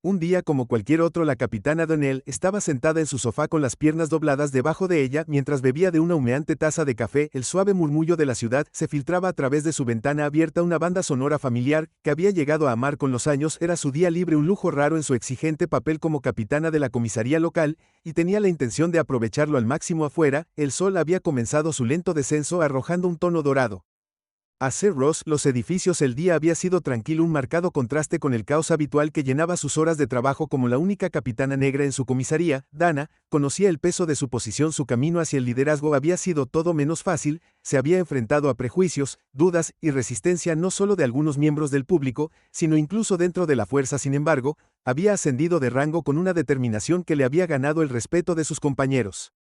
Un día como cualquier otro, la capitana Donnell estaba sentada en su sofá con las piernas dobladas debajo de ella mientras bebía de una humeante taza de café. El suave murmullo de la ciudad se filtraba a través de su ventana abierta. Una banda sonora familiar que había llegado a amar con los años. Era su día libre, un lujo raro en su exigente papel como capitana de la comisaría local, y tenía la intención de aprovecharlo al máximo. Afuera, el sol había comenzado su lento descenso, arrojando un tono dorado. A Sir Ross, los edificios. El día había sido tranquilo, un marcado contraste con el caos habitual que llenaba sus horas de trabajo como la única capitana negra en su comisaría. Dana conocía el peso de su posición. Su camino hacia el liderazgo había sido todo menos fácil. Se había enfrentado a prejuicios, dudas y resistencia no solo de algunos miembros del público, sino incluso dentro de la fuerza. Sin embargo, había ascendido de rango con una determinación que le había ganado el respeto de sus compañeros.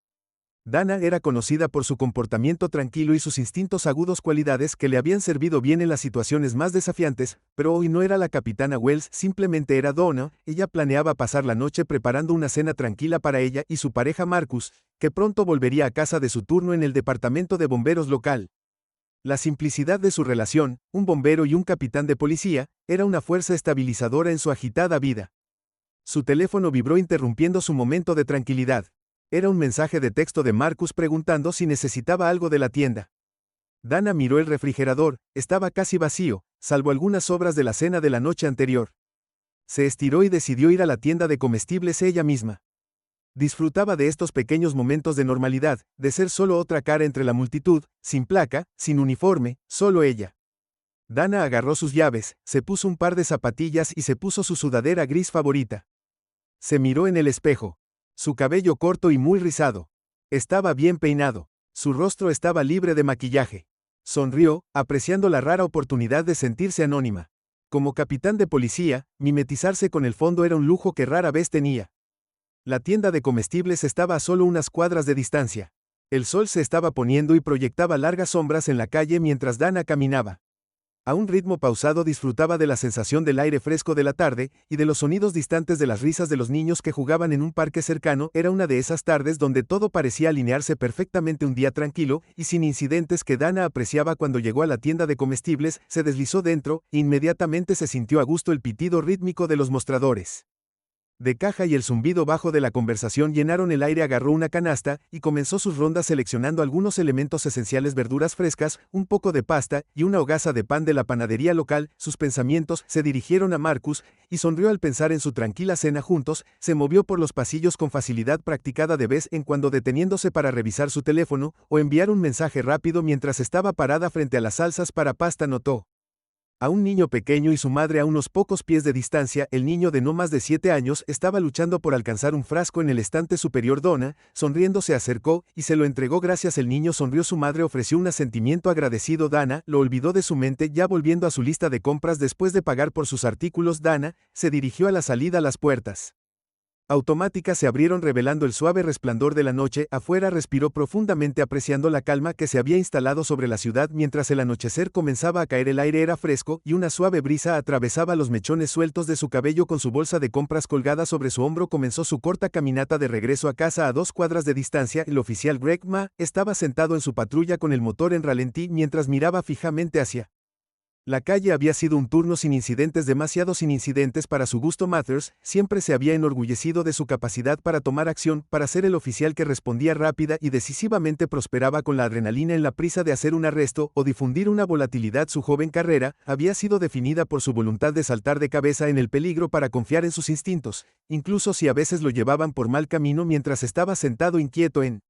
Dana era conocida por su comportamiento tranquilo y sus instintos agudos, cualidades que le habían servido bien en las situaciones más desafiantes, pero hoy no era la capitana Wells, simplemente era Donna. Ella planeaba pasar la noche preparando una cena tranquila para ella y su pareja Marcus, que pronto volvería a casa de su turno en el departamento de bomberos local. La simplicidad de su relación, un bombero y un capitán de policía, era una fuerza estabilizadora en su agitada vida. Su teléfono vibró interrumpiendo su momento de tranquilidad. Era un mensaje de texto de Marcus preguntando si necesitaba algo de la tienda. Dana miró el refrigerador, estaba casi vacío, salvo algunas sobras de la cena de la noche anterior. Se estiró y decidió ir a la tienda de comestibles ella misma. Disfrutaba de estos pequeños momentos de normalidad, de ser solo otra cara entre la multitud, sin placa, sin uniforme, solo ella. Dana agarró sus llaves, se puso un par de zapatillas y se puso su sudadera gris favorita. Se miró en el espejo. Su cabello corto y muy rizado. Estaba bien peinado. Su rostro estaba libre de maquillaje. Sonrió, apreciando la rara oportunidad de sentirse anónima. Como capitán de policía, mimetizarse con el fondo era un lujo que rara vez tenía. La tienda de comestibles estaba a solo unas cuadras de distancia. El sol se estaba poniendo y proyectaba largas sombras en la calle mientras Dana caminaba. A un ritmo pausado disfrutaba de la sensación del aire fresco de la tarde y de los sonidos distantes de las risas de los niños que jugaban en un parque cercano. Era una de esas tardes donde todo parecía alinearse perfectamente, un día tranquilo y sin incidentes que Dana apreciaba. Cuando llegó a la tienda de comestibles, se deslizó dentro e inmediatamente se sintió a gusto. El pitido rítmico de los mostradores de caja y el zumbido bajo de la conversación llenaron el aire. Agarró una canasta y comenzó sus rondas seleccionando algunos elementos esenciales: verduras frescas, un poco de pasta y una hogaza de pan de la panadería local. Sus pensamientos se dirigieron a Marcus y sonrió al pensar en su tranquila cena juntos. Se movió por los pasillos con facilidad practicada, de vez en cuando deteniéndose para revisar su teléfono o enviar un mensaje rápido mientras estaba parada frente a las salsas para pasta. Notó a un niño pequeño y su madre a unos pocos pies de distancia. El niño, de no más de 7 años, estaba luchando por alcanzar un frasco en el estante superior. Donna, sonriendo, se acercó y se lo entregó. Gracias. El niño sonrió. Su madre ofreció un asentimiento agradecido. Dana lo olvidó de su mente, ya volviendo a su lista de compras. Después de pagar por sus artículos, Dana se dirigió a la salida. Las puertas automáticas se abrieron revelando el suave resplandor de la noche. Afuera respiró profundamente, apreciando la calma que se había instalado sobre la ciudad mientras el anochecer comenzaba a caer. El aire era fresco y una suave brisa atravesaba los mechones sueltos de su cabello. Con su bolsa de compras colgada sobre su hombro, comenzó su corta caminata de regreso a casa. A 2 cuadras de distancia, el oficial Greg Ma estaba sentado en su patrulla con el motor en ralentí mientras miraba fijamente hacia la calle. Había sido un turno sin incidentes, demasiado sin incidentes para su gusto. Mathers siempre se había enorgullecido de su capacidad para tomar acción, para ser el oficial que respondía rápida y decisivamente. Prosperaba con la adrenalina en la prisa de hacer un arresto o difundir una volatilidad. Su joven carrera había sido definida por su voluntad de saltar de cabeza en el peligro, para confiar en sus instintos, incluso si a veces lo llevaban por mal camino. Mientras estaba sentado inquieto en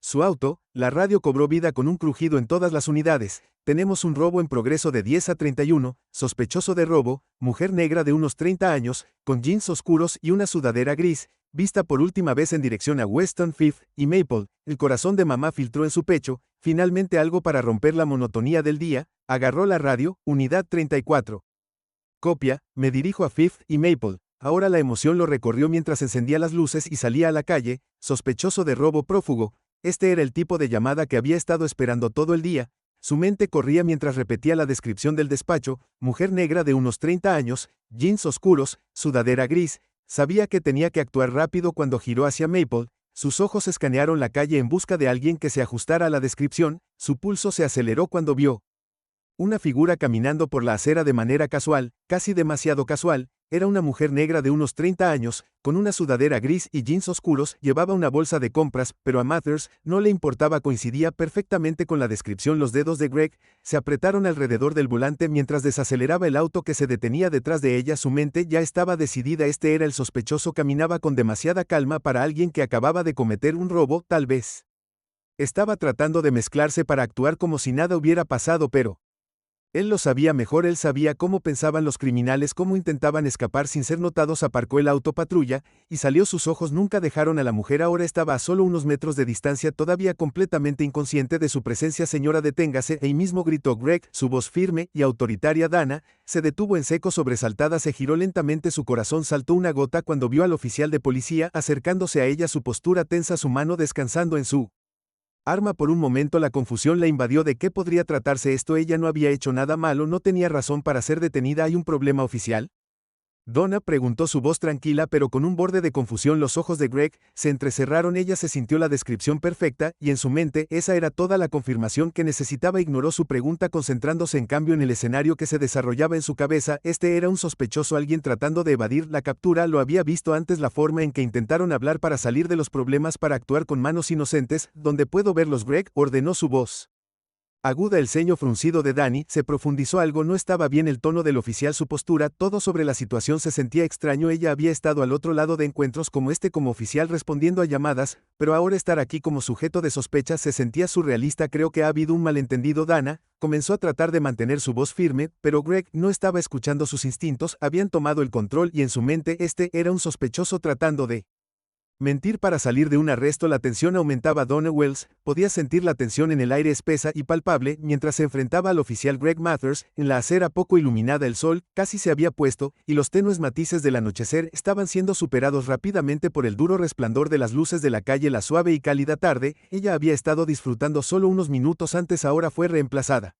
su auto, la radio cobró vida con un crujido en todas las unidades. Tenemos un robo en progreso de 10 a 31, sospechoso de robo, mujer negra de unos 30 años, con jeans oscuros y una sudadera gris, vista por última vez en dirección a Weston Fifth y Maple. El corazón de mamá filtró en su pecho, finalmente algo para romper la monotonía del día. Agarró la radio, unidad 34. Copia, me dirijo a Fifth y Maple. Ahora la emoción lo recorrió mientras encendía las luces y salía a la calle. Sospechoso de robo, prófugo. Este era el tipo de llamada que había estado esperando todo el día. Su mente corría mientras repetía la descripción del despacho: mujer negra de unos 30 años, jeans oscuros, sudadera gris. Sabía que tenía que actuar rápido. Cuando giró hacia Maple, sus ojos escanearon la calle en busca de alguien que se ajustara a la descripción. Su pulso se aceleró cuando vio Una figura caminando por la acera de manera casual, casi demasiado casual, era una mujer negra de unos 30 años, con una sudadera gris y jeans oscuros, llevaba una bolsa de compras, pero a Mathers no le importaba, coincidía perfectamente con la descripción. Los dedos de Greg se apretaron alrededor del volante mientras desaceleraba el auto que se detenía detrás de ella. Su mente ya estaba decidida, este era el sospechoso, caminaba con demasiada calma para alguien que acababa de cometer un robo, tal vez. Estaba tratando de mezclarse para actuar como si nada hubiera pasado, pero él lo sabía mejor, él sabía cómo pensaban los criminales, cómo intentaban escapar sin ser notados. Aparcó el auto patrulla y salió. Sus ojos nunca dejaron a la mujer, ahora estaba a solo unos metros de distancia, todavía completamente inconsciente de su presencia. Señora, deténgase, ahí mismo gritó Greg, su voz firme y autoritaria. Dana se detuvo en seco, sobresaltada, se giró lentamente, su corazón saltó una gota cuando vio al oficial de policía acercándose a ella, su postura tensa, su mano descansando en su arma. Por un momento la confusión la invadió. ¿De qué podría tratarse esto? Ella no había hecho nada malo, no tenía razón para ser detenida. ¿Hay un problema, oficial? Donna preguntó, su voz tranquila pero con un borde de confusión. Los ojos de Greg se entrecerraron. Ella se sintió la descripción perfecta, y en su mente esa era toda la confirmación que necesitaba. Ignoró su pregunta, concentrándose en cambio en el escenario que se desarrollaba en su cabeza. Este era un sospechoso, alguien tratando de evadir la captura. Lo había visto antes, la forma en que intentaron hablar para salir de los problemas, para actuar con manos inocentes. ¿Dónde puedo verlos, Greg?, ordenó su voz aguda. El ceño fruncido de Dani se profundizó. Algo no estaba bien, el tono del oficial, su postura, todo sobre la situación se sentía extraño. Ella había estado al otro lado de encuentros como este, como oficial respondiendo a llamadas, pero ahora estar aquí como sujeto de sospecha se sentía surrealista. Creo que ha habido un malentendido. Dana comenzó a tratar de mantener su voz firme, pero Greg no estaba escuchando. Sus instintos habían tomado el control y en su mente este era un sospechoso tratando de mentir para salir de un arresto. La tensión aumentaba. Donna Wells podía sentir la tensión en el aire, espesa y palpable, mientras se enfrentaba al oficial Greg Mathers. En la acera poco iluminada, el sol casi se había puesto, y los tenues matices del anochecer estaban siendo superados rápidamente por el duro resplandor de las luces de la calle. La suave y cálida tarde, ella había estado disfrutando solo unos minutos antes, ahora fue reemplazada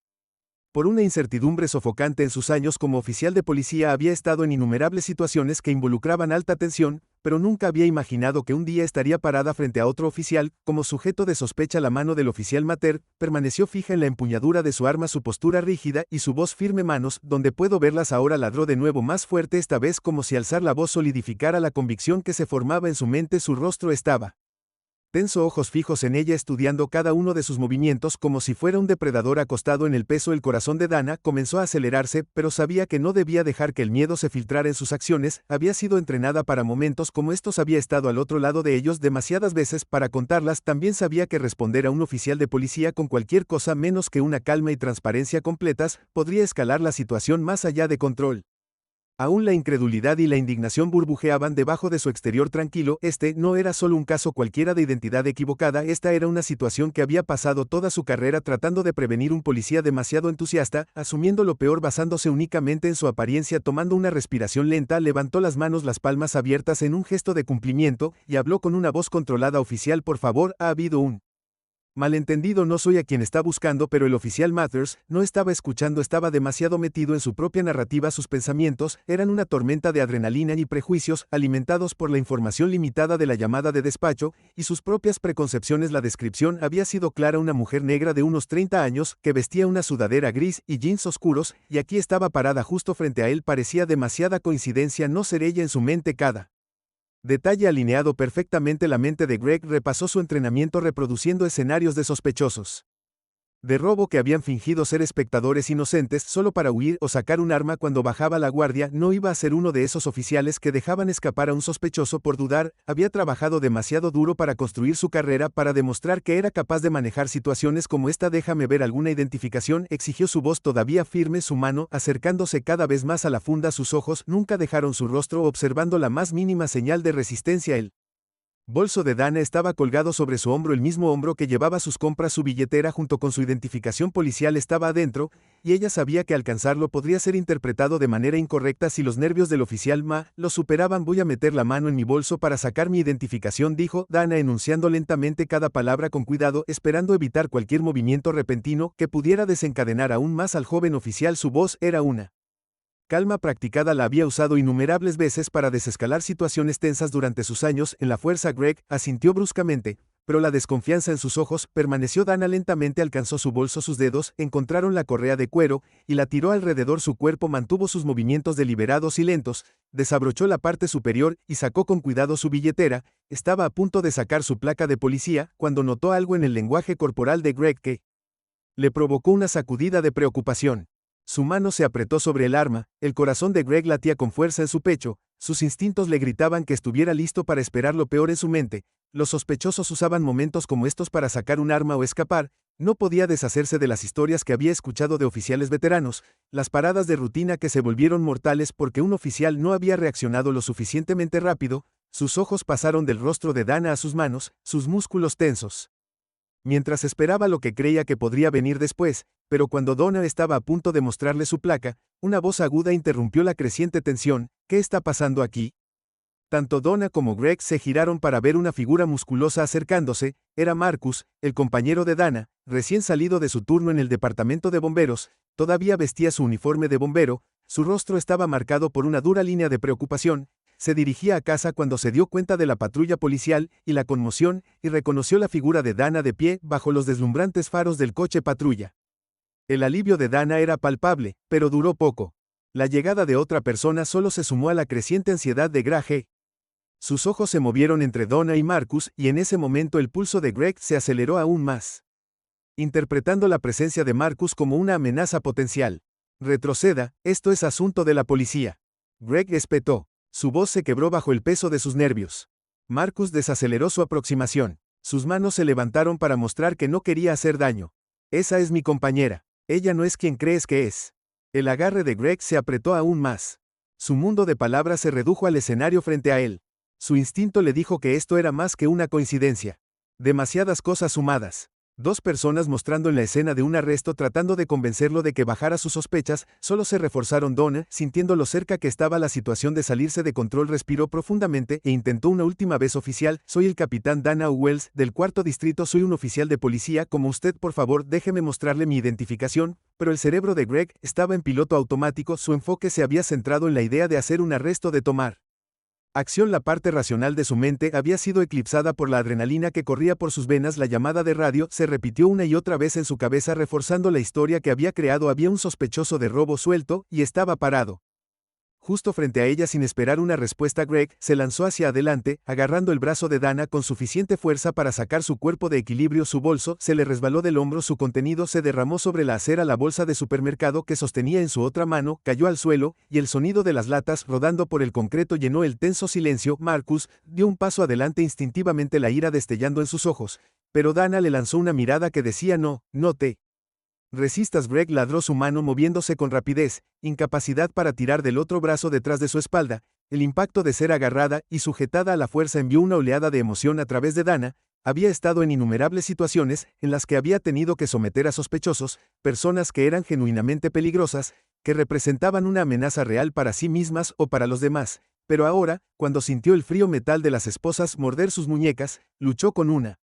por una incertidumbre sofocante. En sus años como oficial de policía había estado en innumerables situaciones que involucraban alta tensión, pero nunca había imaginado que un día estaría parada frente a otro oficial, como sujeto de sospecha. La mano del oficial Mater permaneció fija en la empuñadura de su arma, su postura rígida y su voz firme. Manos, ¿dónde puedo verlas ahora?, ladró de nuevo, más fuerte, esta vez como si alzar la voz solidificara la convicción que se formaba en su mente. Su rostro estaba tenso, ojos fijos en ella, estudiando cada uno de sus movimientos como si fuera un depredador acostado en el peso. El corazón de Dana comenzó a acelerarse, pero sabía que no debía dejar que el miedo se filtrara en sus acciones. Había sido entrenada para momentos como estos, había estado al otro lado de ellos demasiadas veces para contarlas. También sabía que responder a un oficial de policía con cualquier cosa menos que una calma y transparencia completas podría escalar la situación más allá de control. Aún la incredulidad y la indignación burbujeaban debajo de su exterior tranquilo. Este no era solo un caso cualquiera de identidad equivocada, esta era una situación que había pasado toda su carrera tratando de prevenir. Un policía demasiado entusiasta, asumiendo lo peor basándose únicamente en su apariencia. Tomando una respiración lenta, levantó las manos, las palmas abiertas en un gesto de cumplimiento, y habló con una voz controlada, oficial, por favor, ha habido un malentendido, no soy a quien está buscando. Pero el oficial Mathers no estaba escuchando, estaba demasiado metido en su propia narrativa. Sus pensamientos eran una tormenta de adrenalina y prejuicios, alimentados por la información limitada de la llamada de despacho y sus propias preconcepciones. La descripción había sido clara: una mujer negra de unos 30 años, que vestía una sudadera gris y jeans oscuros, y aquí estaba parada justo frente a él. Parecía demasiada coincidencia no ser ella. En su mente cada detalle alineado perfectamente. La mente de Greg repasó su entrenamiento reproduciendo escenarios de sospechosos de robo que habían fingido ser espectadores inocentes solo para huir o sacar un arma cuando bajaba la guardia. No iba a ser uno de esos oficiales que dejaban escapar a un sospechoso por dudar. Había trabajado demasiado duro para construir su carrera, para demostrar que era capaz de manejar situaciones como esta. Déjame ver alguna identificación, exigió, su voz todavía firme, su mano acercándose cada vez más a la funda. Sus ojos nunca dejaron su rostro, observando la más mínima señal de resistencia. El bolso de Dana estaba colgado sobre su hombro, el mismo hombro que llevaba sus compras. Su billetera junto con su identificación policial estaba adentro, y ella sabía que alcanzarlo podría ser interpretado de manera incorrecta si los nervios del oficial lo superaban. Voy a meter la mano en mi bolso para sacar mi identificación, dijo Dana, enunciando lentamente cada palabra con cuidado, esperando evitar cualquier movimiento repentino que pudiera desencadenar aún más al joven oficial. Su voz era una calma practicada, la había usado innumerables veces para desescalar situaciones tensas durante sus años en la fuerza. Greg asintió bruscamente, pero la desconfianza en sus ojos permaneció. Dana lentamente alcanzó su bolso, sus dedos encontraron la correa de cuero y la tiró alrededor. Su cuerpo mantuvo sus movimientos deliberados y lentos, desabrochó la parte superior y sacó con cuidado su billetera. Estaba a punto de sacar su placa de policía cuando notó algo en el lenguaje corporal de Greg que le provocó una sacudida de preocupación. Su mano se apretó sobre el arma, el corazón de Greg latía con fuerza en su pecho, sus instintos le gritaban que estuviera listo para esperar lo peor en su mente. Los sospechosos usaban momentos como estos para sacar un arma o escapar. No podía deshacerse de las historias que había escuchado de oficiales veteranos, las paradas de rutina que se volvieron mortales porque un oficial no había reaccionado lo suficientemente rápido. Sus ojos pasaron del rostro de Dana a sus manos, sus músculos tensos. Mientras esperaba lo que creía que podría venir después, pero cuando Donna estaba a punto de mostrarle su placa, una voz aguda interrumpió la creciente tensión. ¿Qué está pasando aquí? Tanto Donna como Greg se giraron para ver una figura musculosa acercándose. Era Marcus, el compañero de Dana, recién salido de su turno en el departamento de bomberos. Todavía vestía su uniforme de bombero, su rostro estaba marcado por una dura línea de preocupación. Se dirigía a casa cuando se dio cuenta de la patrulla policial y la conmoción, y reconoció la figura de Dana de pie bajo los deslumbrantes faros del coche patrulla. El alivio de Dana era palpable, pero duró poco. La llegada de otra persona solo se sumó a la creciente ansiedad de Greg. Sus ojos se movieron entre Donna y Marcus, y en ese momento el pulso de Greg se aceleró aún más, interpretando la presencia de Marcus como una amenaza potencial. Retroceda, esto es asunto de la policía. Greg espetó. Su voz se quebró bajo el peso de sus nervios. Marcus desaceleró su aproximación. Sus manos se levantaron para mostrar que no quería hacer daño. Esa es mi compañera. Ella no es quien crees que es. El agarre de Greg se apretó aún más. Su mundo de palabras se redujo al escenario frente a él. Su instinto le dijo que esto era más que una coincidencia. Demasiadas cosas sumadas. Dos personas mostrando en la escena de un arresto tratando de convencerlo de que bajara sus sospechas, solo se reforzaron. Donna, sintiendo lo cerca que estaba la situación de salirse de control, respiró profundamente e intentó una última vez. Oficial, soy el capitán Dana Wells, del cuarto distrito, soy un oficial de policía como usted, por favor déjeme mostrarle mi identificación. Pero el cerebro de Greg estaba en piloto automático, su enfoque se había centrado en la idea de hacer un arresto, de tomar acción. La parte racional de su mente había sido eclipsada por la adrenalina que corría por sus venas. La llamada de radio se repitió una y otra vez en su cabeza, reforzando la historia que había creado. Había un sospechoso de robo suelto, y estaba parado justo frente a ella. Sin esperar una respuesta, Greg se lanzó hacia adelante, agarrando el brazo de Dana con suficiente fuerza para sacar su cuerpo de equilibrio. Su bolso se le resbaló del hombro, su contenido se derramó sobre la acera. La bolsa de supermercado que sostenía en su otra mano cayó al suelo, y el sonido de las latas rodando por el concreto llenó el tenso silencio. Marcus dio un paso adelante, instintivamente la ira destellando en sus ojos, pero Dana le lanzó una mirada que decía no, no te resistas. Greg ladró, su mano moviéndose con rapidez, incapacidad para tirar del otro brazo detrás de su espalda. El impacto de ser agarrada y sujetada a la fuerza envió una oleada de emoción a través de Dana. Había estado en innumerables situaciones en las que había tenido que someter a sospechosos, personas que eran genuinamente peligrosas, que representaban una amenaza real para sí mismas o para los demás. Pero ahora, cuando sintió el frío metal de las esposas morder sus muñecas, luchó con una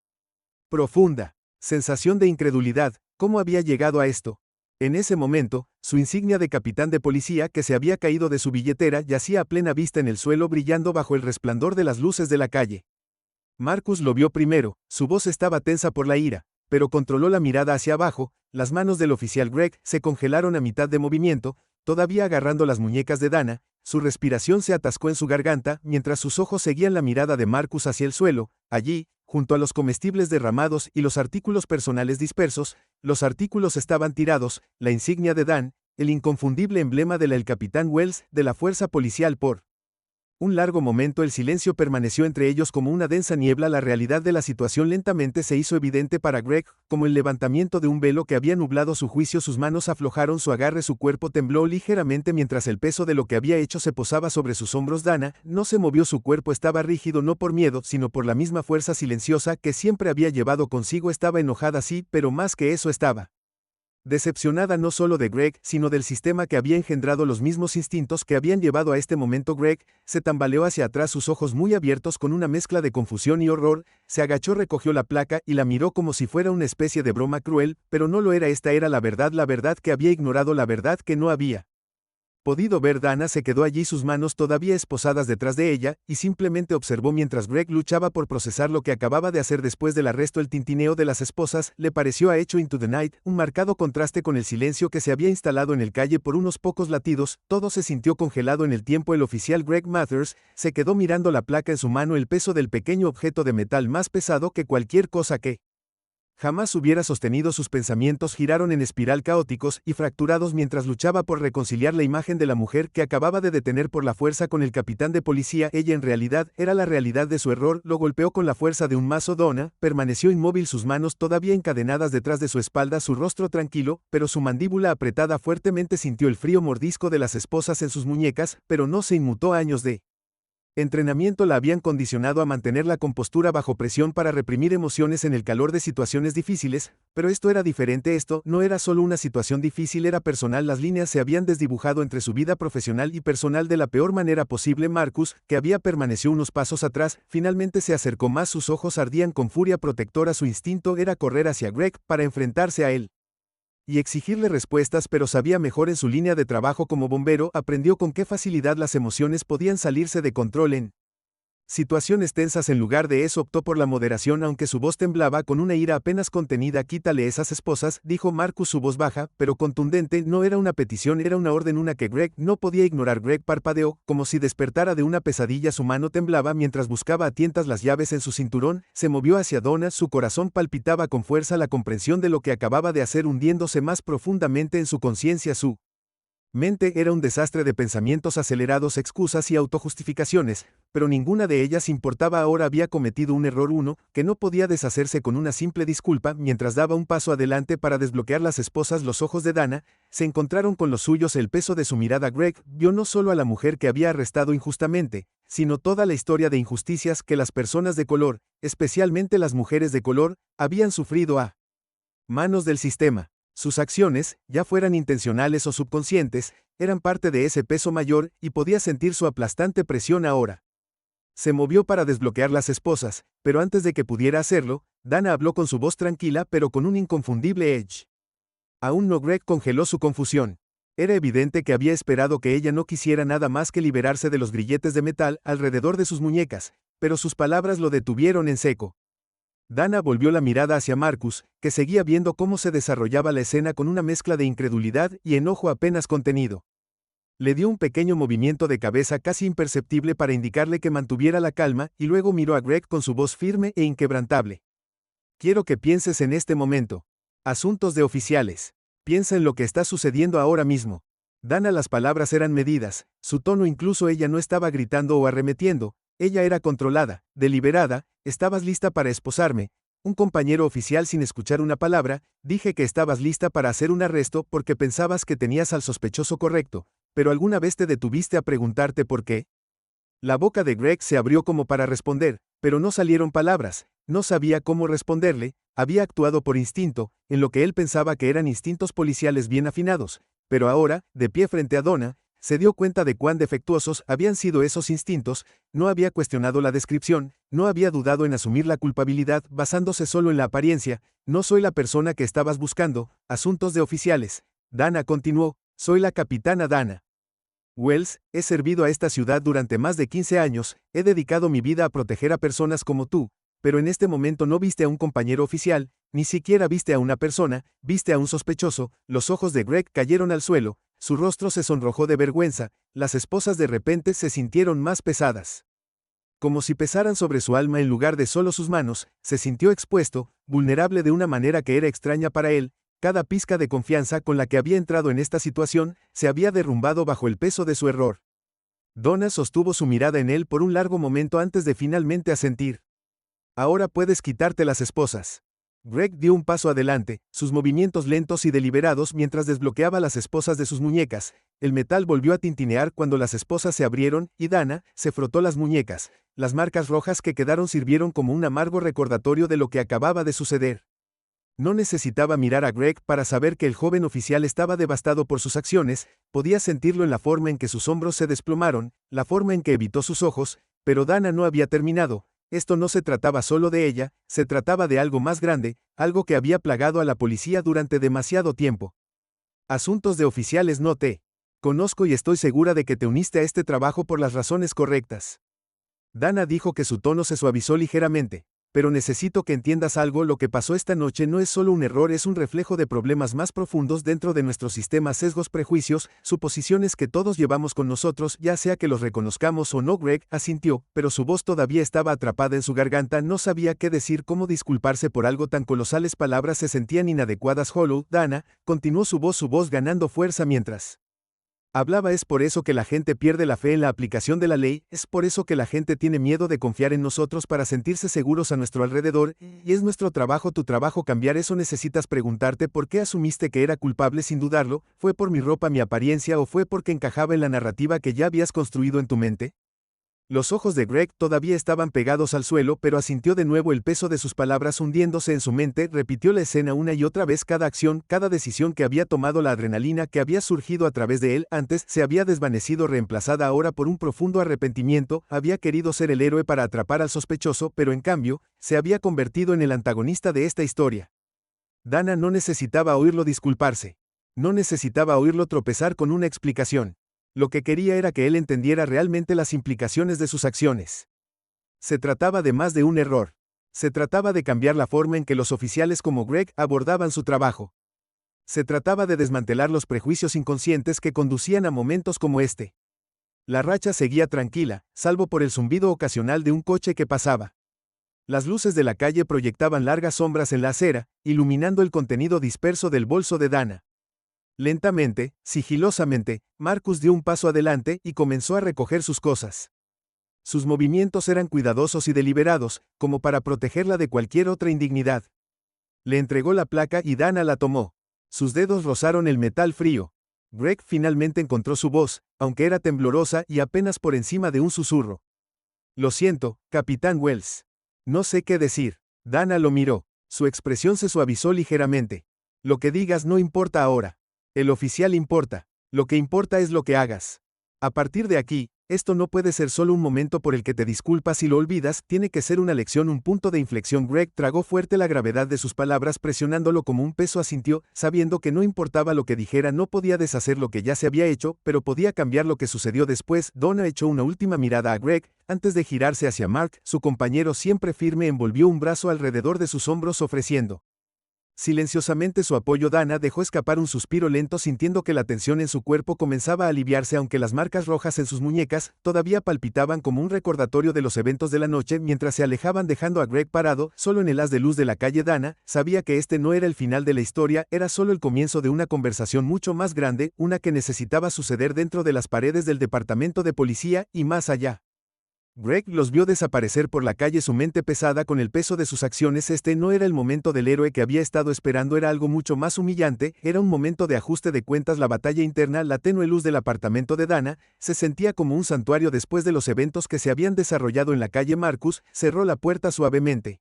profunda sensación de incredulidad. ¿Cómo había llegado a esto? En ese momento, su insignia de capitán de policía, que se había caído de su billetera, yacía a plena vista en el suelo, brillando bajo el resplandor de las luces de la calle. Marcus lo vio primero, su voz estaba tensa por la ira, pero controló la mirada hacia abajo. Las manos del oficial Greg se congelaron a mitad de movimiento, todavía agarrando las muñecas de Dana. Su respiración se atascó en su garganta, mientras sus ojos seguían la mirada de Marcus hacia el suelo. Allí, junto a los comestibles derramados y los artículos personales dispersos, los artículos estaban tirados, la insignia de Dan, el inconfundible emblema de el capitán Wells, de la fuerza policial. Por un largo momento el silencio permaneció entre ellos como una densa niebla. La realidad de la situación lentamente se hizo evidente para Greg, como el levantamiento de un velo que había nublado su juicio. Sus manos aflojaron su agarre, su cuerpo tembló ligeramente mientras el peso de lo que había hecho se posaba sobre sus hombros. Dana no se movió, su cuerpo estaba rígido, no por miedo, sino por la misma fuerza silenciosa que siempre había llevado consigo. Estaba enojada, sí, pero más que eso estaba decepcionada, no solo de Greg, sino del sistema que había engendrado los mismos instintos que habían llevado a este momento. Greg se tambaleó hacia atrás, sus ojos muy abiertos con una mezcla de confusión y horror. Se agachó, recogió la placa y la miró como si fuera una especie de broma cruel, pero no lo era. Esta era la verdad que había ignorado, la verdad que no había Podido ver, Dana se quedó allí, sus manos todavía esposadas detrás de ella, y simplemente observó mientras Greg luchaba por procesar lo que acababa de hacer después del arresto. El tintineo de las esposas le pareció a Echo Into the Night, un marcado contraste con el silencio que se había instalado en el calle por unos pocos latidos. Todo se sintió congelado en el tiempo. El oficial Greg Mathers se quedó mirando la placa en su mano, el peso del pequeño objeto de metal más pesado que cualquier cosa que jamás hubiera sostenido. Sus pensamientos giraron en espiral, caóticos y fracturados, mientras luchaba por reconciliar la imagen de la mujer que acababa de detener por la fuerza con el capitán de policía. Ella en realidad era la realidad de su error. Lo golpeó con la fuerza de un mazo. Donna permaneció inmóvil, sus manos todavía encadenadas detrás de su espalda, su rostro tranquilo, pero su mandíbula apretada fuertemente. Sintió el frío mordisco de las esposas en sus muñecas, pero no se inmutó. Años de entrenamiento la habían condicionado a mantener la compostura bajo presión, para reprimir emociones en el calor de situaciones difíciles, pero esto era diferente. Esto no era solo una situación difícil, era personal. Las líneas se habían desdibujado entre su vida profesional y personal de la peor manera posible. Marcus, que había permanecido unos pasos atrás, finalmente se acercó más. Sus ojos ardían con furia protectora. Su instinto era correr hacia Greg para enfrentarse a él y exigirle respuestas, pero sabía mejor. En su línea de trabajo como bombero, aprendió con qué facilidad las emociones podían salirse de control en situaciones tensas. En lugar de eso, optó por la moderación, aunque su voz temblaba con una ira apenas contenida. Quítale esas esposas, dijo Marcus, su voz baja, pero contundente. No era una petición, era una orden, una que Greg no podía ignorar. Greg parpadeó, como si despertara de una pesadilla. Su mano temblaba mientras buscaba a tientas las llaves en su cinturón. Se movió hacia Donna, su corazón palpitaba con fuerza. La comprensión de lo que acababa de hacer hundiéndose más profundamente en su conciencia. Su mente era un desastre de pensamientos acelerados, excusas y autojustificaciones, pero ninguna de ellas importaba ahora. Había cometido un error, uno que no podía deshacerse con una simple disculpa. Mientras daba un paso adelante para desbloquear las esposas, los ojos de Dana se encontraron con los suyos. El peso de su mirada. Greg vio no solo a la mujer que había arrestado injustamente, sino toda la historia de injusticias que las personas de color, especialmente las mujeres de color, habían sufrido a manos del sistema. Sus acciones, ya fueran intencionales o subconscientes, eran parte de ese peso mayor, y podía sentir su aplastante presión ahora. Se movió para desbloquear las esposas, pero antes de que pudiera hacerlo, Dana habló con su voz tranquila pero con un inconfundible edge. Aún no. Greg congeló su confusión. Era evidente que había esperado que ella no quisiera nada más que liberarse de los grilletes de metal alrededor de sus muñecas, pero sus palabras lo detuvieron en seco. Dana volvió la mirada hacia Marcus, que seguía viendo cómo se desarrollaba la escena con una mezcla de incredulidad y enojo apenas contenido. Le dio un pequeño movimiento de cabeza casi imperceptible para indicarle que mantuviera la calma, y luego miró a Greg con su voz firme e inquebrantable. Quiero que pienses en este momento. Asuntos de oficiales. Piensa en lo que está sucediendo ahora mismo. Dana, las palabras eran medidas, su tono, incluso ella no estaba gritando o arremetiendo. Ella era controlada, deliberada. Estabas lista para esposarme. Un compañero oficial, sin escuchar una palabra, dije que estabas lista para hacer un arresto porque pensabas que tenías al sospechoso correcto, pero ¿alguna vez te detuviste a preguntarte por qué? La boca de Greg se abrió como para responder, pero no salieron palabras. No sabía cómo responderle. Había actuado por instinto, en lo que él pensaba que eran instintos policiales bien afinados, pero ahora, de pie frente a Donna, se dio cuenta de cuán defectuosos habían sido esos instintos. No había cuestionado la descripción, no había dudado en asumir la culpabilidad basándose solo en la apariencia. No soy la persona que estabas buscando. Asuntos de oficiales. Dana continuó, soy la capitana Dana Wells. He servido a esta ciudad durante más de 15 años, he dedicado mi vida a proteger a personas como tú, pero en este momento no viste a un compañero oficial, ni siquiera viste a una persona, viste a un sospechoso. Los ojos de Greg cayeron al suelo. Su rostro se sonrojó de vergüenza. Las esposas de repente se sintieron más pesadas, como si pesaran sobre su alma en lugar de solo sus manos. Se sintió expuesto, vulnerable de una manera que era extraña para él. Cada pizca de confianza con la que había entrado en esta situación se había derrumbado bajo el peso de su error. Donna sostuvo su mirada en él por un largo momento antes de finalmente asentir. Ahora puedes quitarte las esposas. Greg dio un paso adelante, sus movimientos lentos y deliberados mientras desbloqueaba las esposas de sus muñecas. El metal volvió a tintinear cuando las esposas se abrieron, y Dana se frotó las muñecas. Las marcas rojas que quedaron sirvieron como un amargo recordatorio de lo que acababa de suceder. No necesitaba mirar a Greg para saber que el joven oficial estaba devastado por sus acciones. Podía sentirlo en la forma en que sus hombros se desplomaron, la forma en que evitó sus ojos, pero Dana no había terminado. Esto no se trataba solo de ella, se trataba de algo más grande, algo que había plagado a la policía durante demasiado tiempo. Asuntos de oficiales. No te Conozco y estoy segura de que te uniste a este trabajo por las razones correctas. Dana dijo que su tono se suavizó ligeramente. Pero necesito que entiendas algo, lo que pasó esta noche no es solo un error, es un reflejo de problemas más profundos dentro de nuestro sistema, sesgos, prejuicios, suposiciones que todos llevamos con nosotros, ya sea que los reconozcamos o no. Greg asintió, pero su voz todavía estaba atrapada en su garganta, no sabía qué decir, cómo disculparse por algo tan colosal, palabras se sentían inadecuadas. Hollow, Dana, continuó su voz ganando fuerza mientras hablaba. Es por eso que la gente pierde la fe en la aplicación de la ley, es por eso que la gente tiene miedo de confiar en nosotros para sentirse seguros a nuestro alrededor, y es nuestro trabajo, tu trabajo, cambiar eso. Necesitas preguntarte por qué asumiste que era culpable sin dudarlo, ¿fue por mi ropa, mi apariencia o fue porque encajaba en la narrativa que ya habías construido en tu mente? Los ojos de Greg todavía estaban pegados al suelo, pero asintió de nuevo, el peso de sus palabras hundiéndose en su mente. Repitió la escena una y otra vez, cada acción, cada decisión que había tomado, la adrenalina que había surgido a través de él antes se había desvanecido, reemplazada ahora por un profundo arrepentimiento. Había querido ser el héroe para atrapar al sospechoso, pero en cambio, se había convertido en el antagonista de esta historia. Dana no necesitaba oírlo disculparse. No necesitaba oírlo tropezar con una explicación. Lo que quería era que él entendiera realmente las implicaciones de sus acciones. Se trataba de más de un error. Se trataba de cambiar la forma en que los oficiales como Greg abordaban su trabajo. Se trataba de desmantelar los prejuicios inconscientes que conducían a momentos como este. La racha seguía tranquila, salvo por el zumbido ocasional de un coche que pasaba. Las luces de la calle proyectaban largas sombras en la acera, iluminando el contenido disperso del bolso de Dana. Lentamente, sigilosamente, Marcus dio un paso adelante y comenzó a recoger sus cosas. Sus movimientos eran cuidadosos y deliberados, como para protegerla de cualquier otra indignidad. Le entregó la placa y Dana la tomó. Sus dedos rozaron el metal frío. Greg finalmente encontró su voz, aunque era temblorosa y apenas por encima de un susurro. Lo siento, Capitán Wells. No sé qué decir. Dana lo miró. Su expresión se suavizó ligeramente. Lo que digas no importa ahora. El oficial importa. Lo que importa es lo que hagas. A partir de aquí, esto no puede ser solo un momento por el que te disculpas y lo olvidas, tiene que ser una lección, un punto de inflexión. Greg tragó fuerte la gravedad de sus palabras, presionándolo como un peso. Asintió, sabiendo que no importaba lo que dijera, no podía deshacer lo que ya se había hecho, pero podía cambiar lo que sucedió después. Donna echó una última mirada a Greg, antes de girarse hacia Mark, su compañero siempre firme, envolvió un brazo alrededor de sus hombros ofreciendo silenciosamente su apoyo. Dana dejó escapar un suspiro lento, sintiendo que la tensión en su cuerpo comenzaba a aliviarse, aunque las marcas rojas en sus muñecas todavía palpitaban como un recordatorio de los eventos de la noche. Mientras se alejaban dejando a Greg parado, solo en el haz de luz de la calle, Dana sabía que este no era el final de la historia, era solo el comienzo de una conversación mucho más grande, una que necesitaba suceder dentro de las paredes del departamento de policía y más allá. Greg los vio desaparecer por la calle, su mente pesada con el peso de sus acciones. Este no era el momento del héroe que había estado esperando, era algo mucho más humillante, era un momento de ajuste de cuentas. La batalla interna, la tenue luz del apartamento de Dana, se sentía como un santuario después de los eventos que se habían desarrollado en la calle. Marcus cerró la puerta suavemente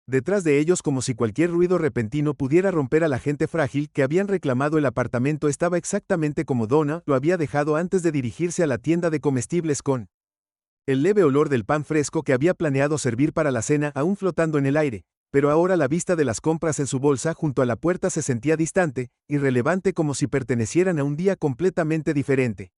detrás de ellos, como si cualquier ruido repentino pudiera romper a la gente frágil que habían reclamado. El apartamento estaba exactamente como Donna lo había dejado antes de dirigirse a la tienda de comestibles, con el leve olor del pan fresco que había planeado servir para la cena aún flotando en el aire, pero ahora la vista de las compras en su bolsa junto a la puerta se sentía distante, irrelevante, como si pertenecieran a un día completamente diferente.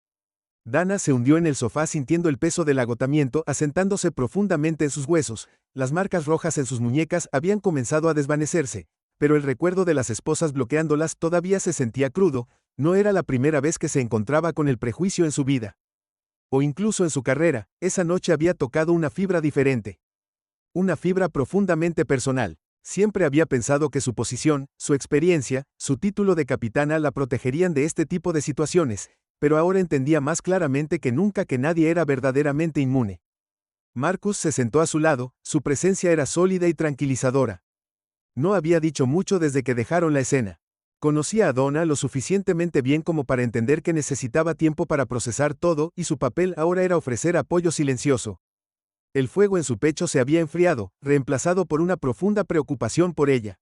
Dana se hundió en el sofá sintiendo el peso del agotamiento asentándose profundamente en sus huesos. Las marcas rojas en sus muñecas habían comenzado a desvanecerse, pero el recuerdo de las esposas bloqueándolas todavía se sentía crudo. No era la primera vez que se encontraba con el prejuicio en su vida. O incluso en su carrera, esa noche había tocado una fibra diferente. Una fibra profundamente personal. Siempre había pensado que su posición, su experiencia, su título de capitana la protegerían de este tipo de situaciones, pero ahora entendía más claramente que nunca que nadie era verdaderamente inmune. Marcus se sentó a su lado, su presencia era sólida y tranquilizadora. No había dicho mucho desde que dejaron la escena. Conocía a Donna lo suficientemente bien como para entender que necesitaba tiempo para procesar todo, y su papel ahora era ofrecer apoyo silencioso. El fuego en su pecho se había enfriado, reemplazado por una profunda preocupación por ella.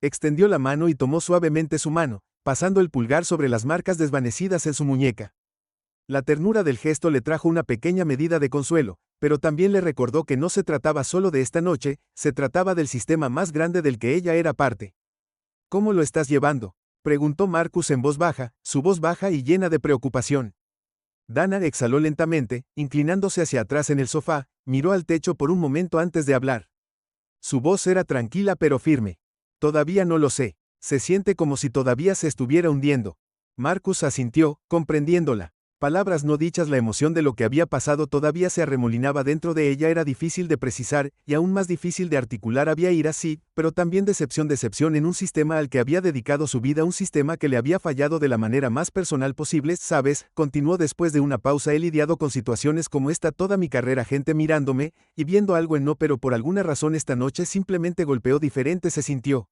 Extendió la mano y tomó suavemente su mano, pasando el pulgar sobre las marcas desvanecidas en su muñeca. La ternura del gesto le trajo una pequeña medida de consuelo, pero también le recordó que no se trataba solo de esta noche, se trataba del sistema más grande del que ella era parte. ¿Cómo lo estás llevando?, Preguntó Marcus en voz baja, su voz baja y llena de preocupación. Dana exhaló lentamente, inclinándose hacia atrás en el sofá, miró al techo por un momento antes de hablar. Su voz era tranquila pero firme. Todavía no lo sé. Se siente como si todavía se estuviera hundiendo. Marcus asintió, comprendiéndola. Palabras no dichas, la emoción de lo que había pasado todavía se arremolinaba dentro de ella, era difícil de precisar, y aún más difícil de articular. Había ira sí, pero también decepción en un sistema al que había dedicado su vida, un sistema que le había fallado de la manera más personal posible. ¿Sabes?, continuó después de una pausa, he lidiado con situaciones como esta toda mi carrera, gente mirándome, y viendo algo en no, pero por alguna razón esta noche simplemente golpeó diferente, se sintió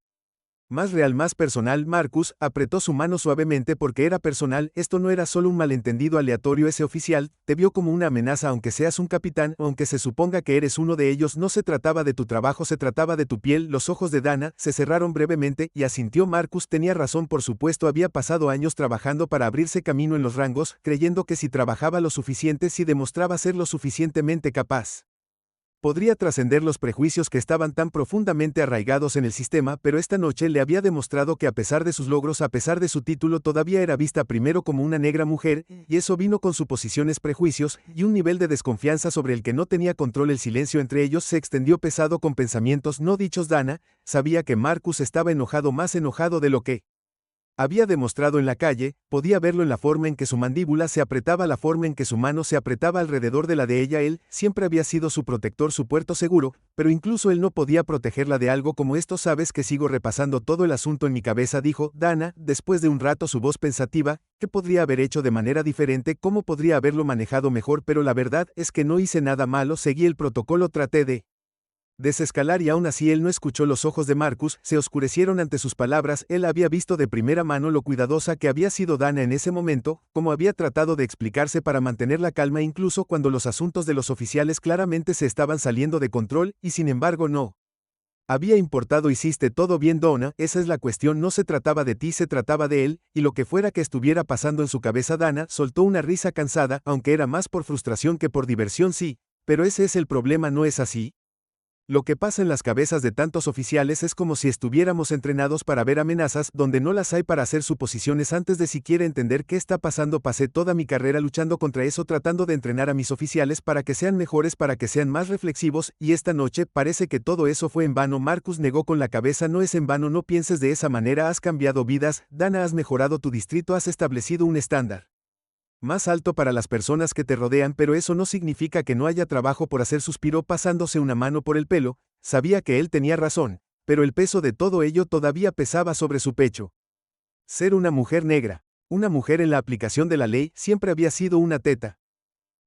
más real, más personal. Marcus apretó su mano suavemente porque era personal, esto no era solo un malentendido aleatorio. Ese oficial te vio como una amenaza, aunque seas un capitán, aunque se suponga que eres uno de ellos. No se trataba de tu trabajo, se trataba de tu piel. Los ojos de Dana se cerraron brevemente y asintió. Marcus tenía razón, por supuesto, había pasado años trabajando para abrirse camino en los rangos, creyendo que si trabajaba lo suficiente, si demostraba ser lo suficientemente capaz, podría trascender los prejuicios que estaban tan profundamente arraigados en el sistema. Pero esta noche le había demostrado que a pesar de sus logros, a pesar de su título, todavía era vista primero como una negra mujer, y eso vino con suposiciones, prejuicios, y un nivel de desconfianza sobre el que no tenía control. El silencio entre ellos se extendió pesado con pensamientos no dichos. Dana sabía que Marcus estaba enojado, más enojado de lo que había demostrado en la calle, podía verlo en la forma en que su mandíbula se apretaba, la forma en que su mano se apretaba alrededor de la de ella. Él siempre había sido su protector, su puerto seguro, pero incluso él no podía protegerla de algo como esto. Sabes que sigo repasando todo el asunto en mi cabeza, dijo Dana, después de un rato, su voz pensativa. ¿Qué podría haber hecho de manera diferente? ¿Cómo podría haberlo manejado mejor? Pero la verdad es que no hice nada malo, seguí el protocolo, traté de desescalar, y aún así él no escuchó. Los ojos de Marcus se oscurecieron ante sus palabras. Él había visto de primera mano lo cuidadosa que había sido Dana en ese momento, cómo había tratado de explicarse para mantener la calma incluso cuando los asuntos de los oficiales claramente se estaban saliendo de control, y sin embargo no había importado. Hiciste todo bien, Donna, esa es la cuestión, no se trataba de ti, se trataba de él, y lo que fuera que estuviera pasando en su cabeza. Dana soltó una risa cansada, aunque era más por frustración que por diversión. Sí, pero ese es el problema, ¿no es así? Lo que pasa en las cabezas de tantos oficiales es como si estuviéramos entrenados para ver amenazas donde no las hay, para hacer suposiciones antes de siquiera entender qué está pasando. Pasé toda mi carrera luchando contra eso, tratando de entrenar a mis oficiales para que sean mejores, para que sean más reflexivos, y esta noche parece que todo eso fue en vano. Marcus negó con la cabeza. No es en vano, no pienses de esa manera, has cambiado vidas, Dana, has mejorado tu distrito, has establecido un estándar más alto para las personas que te rodean, pero eso no significa que no haya trabajo por hacer, suspiró pasándose una mano por el pelo. Sabía que él tenía razón, pero el peso de todo ello todavía pesaba sobre su pecho. Ser una mujer negra, una mujer en la aplicación de la ley, siempre había sido una teta.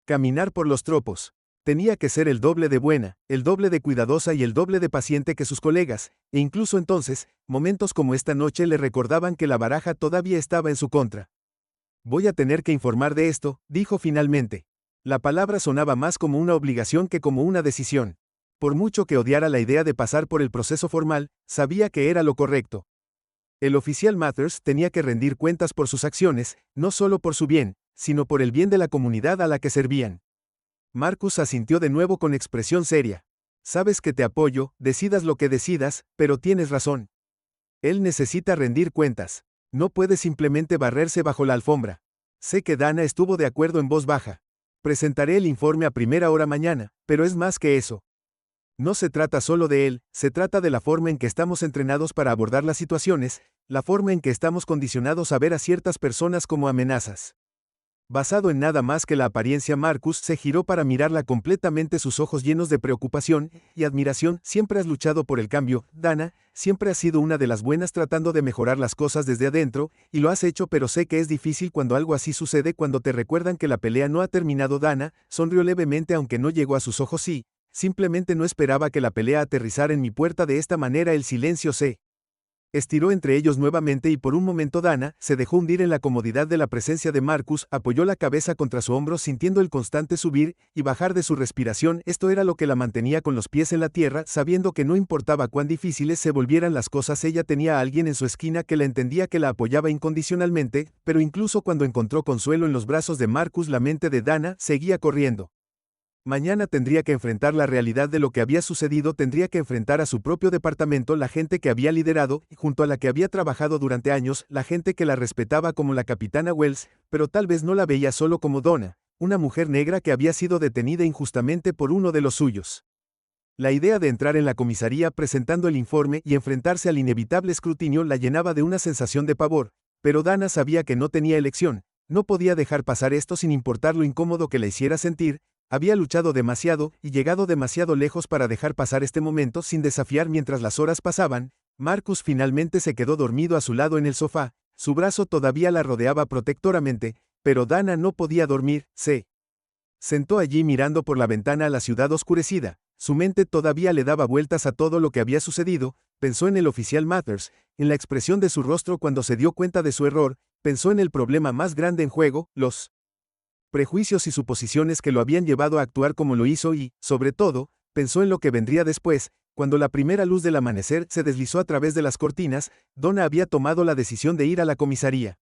Caminar por los tropos. Tenía que ser el doble de buena, el doble de cuidadosa y el doble de paciente que sus colegas, e incluso entonces, momentos como esta noche le recordaban que la baraja todavía estaba en su contra. Voy a tener que informar de esto, dijo finalmente. La palabra sonaba más como una obligación que como una decisión. Por mucho que odiara la idea de pasar por el proceso formal, sabía que era lo correcto. El oficial Mathers tenía que rendir cuentas por sus acciones, no solo por su bien, sino por el bien de la comunidad a la que servían. Marcus asintió de nuevo con expresión seria. Sabes que te apoyo, decidas lo que decidas, pero tienes razón. Él necesita rendir cuentas. No puede simplemente barrerse bajo la alfombra. Sé que Dana estuvo de acuerdo en voz baja. Presentaré el informe a primera hora mañana, pero es más que eso. No se trata solo de él, se trata de la forma en que estamos entrenados para abordar las situaciones, la forma en que estamos condicionados a ver a ciertas personas como amenazas. Basado en nada más que la apariencia. Marcus se giró para mirarla completamente, sus ojos llenos de preocupación y admiración. Siempre has luchado por el cambio, Dana, siempre has sido una de las buenas tratando de mejorar las cosas desde adentro, y lo has hecho, pero sé que es difícil cuando algo así sucede, cuando te recuerdan que la pelea no ha terminado. Dana sonrió levemente, aunque no llegó a sus ojos. Sí, simplemente no esperaba que la pelea aterrizara en mi puerta de esta manera. El silencio se estiró entre ellos nuevamente, y por un momento Dana se dejó hundir en la comodidad de la presencia de Marcus, apoyó la cabeza contra su hombro sintiendo el constante subir y bajar de su respiración. Esto era lo que la mantenía con los pies en la tierra, sabiendo que no importaba cuán difíciles se volvieran las cosas, ella tenía a alguien en su esquina que la entendía, que la apoyaba incondicionalmente. Pero incluso cuando encontró consuelo en los brazos de Marcus, la mente de Dana seguía corriendo. Mañana tendría que enfrentar la realidad de lo que había sucedido, tendría que enfrentar a su propio departamento, la gente que había liderado y junto a la que había trabajado durante años, la gente que la respetaba como la capitana Wells, pero tal vez no la veía solo como Donna, una mujer negra que había sido detenida injustamente por uno de los suyos. La idea de entrar en la comisaría presentando el informe y enfrentarse al inevitable escrutinio la llenaba de una sensación de pavor, pero Dana sabía que no tenía elección, no podía dejar pasar esto sin importar lo incómodo que la hiciera sentir. Había luchado demasiado y llegado demasiado lejos para dejar pasar este momento sin desafiar. Mientras las horas pasaban, Marcus finalmente se quedó dormido a su lado en el sofá, su brazo todavía la rodeaba protectoramente, pero Dana no podía dormir. Se sentó allí mirando por la ventana a la ciudad oscurecida, su mente todavía le daba vueltas a todo lo que había sucedido. Pensó en el oficial Mathers, en la expresión de su rostro cuando se dio cuenta de su error, pensó en el problema más grande en juego, los prejuicios y suposiciones que lo habían llevado a actuar como lo hizo y, sobre todo, pensó en lo que vendría después. Cuando la primera luz del amanecer se deslizó a través de las cortinas, Donna había tomado la decisión de ir a la comisaría.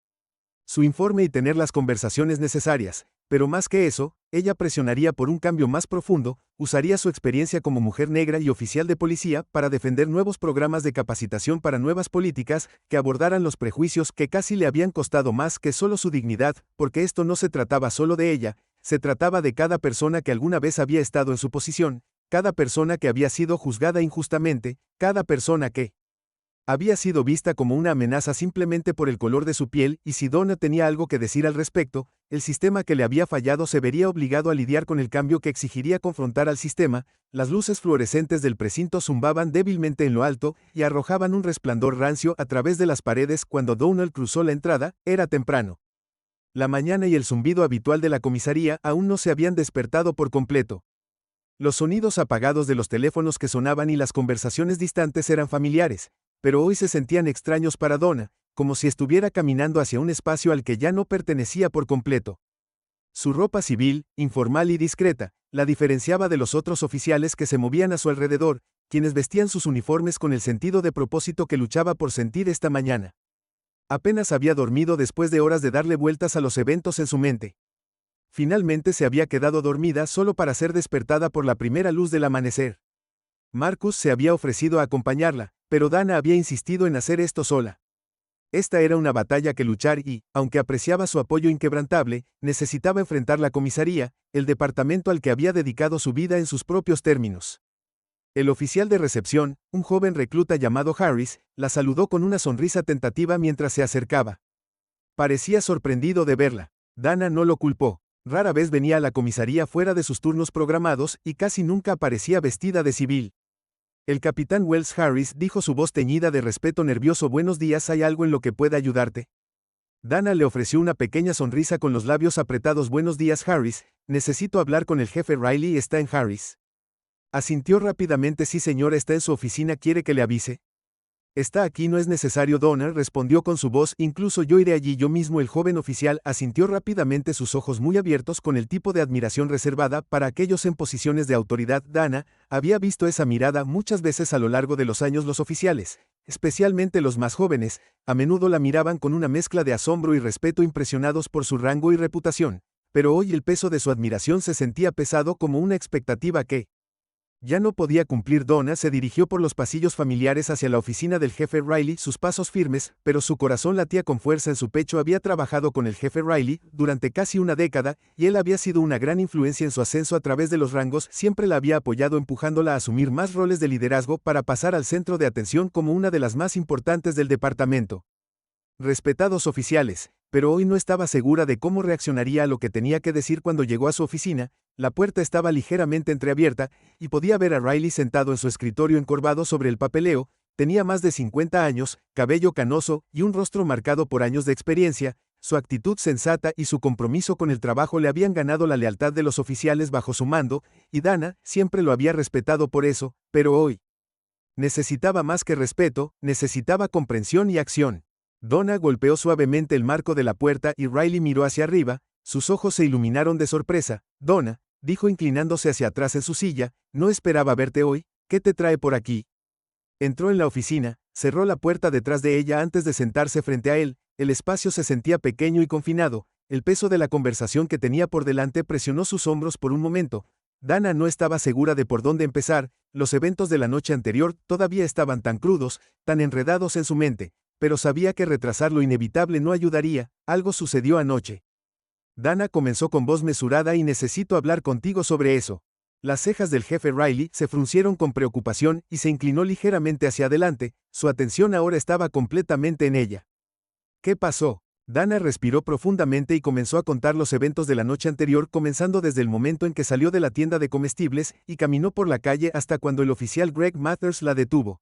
Su informe y tener las conversaciones necesarias, pero más que eso, ella presionaría por un cambio más profundo, usaría su experiencia como mujer negra y oficial de policía para defender nuevos programas de capacitación para nuevas políticas que abordaran los prejuicios que casi le habían costado más que solo su dignidad, porque esto no se trataba solo de ella, se trataba de cada persona que alguna vez había estado en su posición, cada persona que había sido juzgada injustamente, cada persona que había sido vista como una amenaza simplemente por el color de su piel, y si Donna tenía algo que decir al respecto, el sistema que le había fallado se vería obligado a lidiar con el cambio que exigiría confrontar al sistema. Las luces fluorescentes del precinto zumbaban débilmente en lo alto y arrojaban un resplandor rancio a través de las paredes cuando Donald cruzó la entrada. Era temprano. La mañana y el zumbido habitual de la comisaría aún no se habían despertado por completo. Los sonidos apagados de los teléfonos que sonaban y las conversaciones distantes eran familiares, pero hoy se sentían extraños para Donna, como si estuviera caminando hacia un espacio al que ya no pertenecía por completo. Su ropa civil, informal y discreta, la diferenciaba de los otros oficiales que se movían a su alrededor, quienes vestían sus uniformes con el sentido de propósito que luchaba por sentir esta mañana. Apenas había dormido después de horas de darle vueltas a los eventos en su mente. Finalmente se había quedado dormida solo para ser despertada por la primera luz del amanecer. Marcus se había ofrecido a acompañarla, pero Dana había insistido en hacer esto sola. Esta era una batalla que luchar y, aunque apreciaba su apoyo inquebrantable, necesitaba enfrentar la comisaría, el departamento al que había dedicado su vida en sus propios términos. El oficial de recepción, un joven recluta llamado Harris, la saludó con una sonrisa tentativa mientras se acercaba. Parecía sorprendido de verla. Dana no lo culpó. Rara vez venía a la comisaría fuera de sus turnos programados y casi nunca aparecía vestida de civil. El capitán Wells Harris dijo, su voz teñida de respeto nervioso: buenos días, ¿hay algo en lo que pueda ayudarte? Dana le ofreció una pequeña sonrisa con los labios apretados. Buenos días, Harris, necesito hablar con el jefe Riley. ¿Está en Harris? Asintió rápidamente. Sí, señor, está en su oficina. ¿Quiere que le avise? Está aquí, no es necesario. Donna respondió con su voz. Incluso yo iré allí yo mismo. El joven oficial asintió rápidamente, sus ojos muy abiertos con el tipo de admiración reservada para aquellos en posiciones de autoridad. Dana había visto esa mirada muchas veces a lo largo de los años. Los oficiales, especialmente los más jóvenes, a menudo la miraban con una mezcla de asombro y respeto, impresionados por su rango y reputación, pero hoy el peso de su admiración se sentía pesado como una expectativa que ya no podía cumplir. Donna se dirigió por los pasillos familiares hacia la oficina del jefe Riley, sus pasos firmes, pero su corazón latía con fuerza en su pecho. Había trabajado con el jefe Riley durante casi una década, y él había sido una gran influencia en su ascenso a través de los rangos. Siempre la había apoyado, empujándola a asumir más roles de liderazgo para pasar al centro de atención como una de las más importantes del departamento. Respetados oficiales, pero hoy no estaba segura de cómo reaccionaría a lo que tenía que decir. Cuando llegó a su oficina, la puerta estaba ligeramente entreabierta, y podía ver a Riley sentado en su escritorio encorvado sobre el papeleo. Tenía más de 50 años, cabello canoso y un rostro marcado por años de experiencia. Su actitud sensata y su compromiso con el trabajo le habían ganado la lealtad de los oficiales bajo su mando, y Dana siempre lo había respetado por eso, pero hoy necesitaba más que respeto, necesitaba comprensión y acción. Donna golpeó suavemente el marco de la puerta y Riley miró hacia arriba. Sus ojos se iluminaron de sorpresa. Donna, dijo inclinándose hacia atrás en su silla, no esperaba verte hoy. ¿Qué te trae por aquí? Entró en la oficina, cerró la puerta detrás de ella antes de sentarse frente a él. El espacio se sentía pequeño y confinado. El peso de la conversación que tenía por delante presionó sus hombros por un momento, Dana no estaba segura de por dónde empezar, los eventos de la noche anterior todavía estaban tan crudos, tan enredados en su mente, pero sabía que retrasar lo inevitable no ayudaría. Algo sucedió anoche. Dana comenzó con voz mesurada y necesito hablar contigo sobre eso. Las cejas del jefe Riley se fruncieron con preocupación y se inclinó ligeramente hacia adelante, su atención ahora estaba completamente en ella. ¿Qué pasó? Dana respiró profundamente y comenzó a contar los eventos de la noche anterior, comenzando desde el momento en que salió de la tienda de comestibles y caminó por la calle hasta cuando el oficial Greg Mathers la detuvo.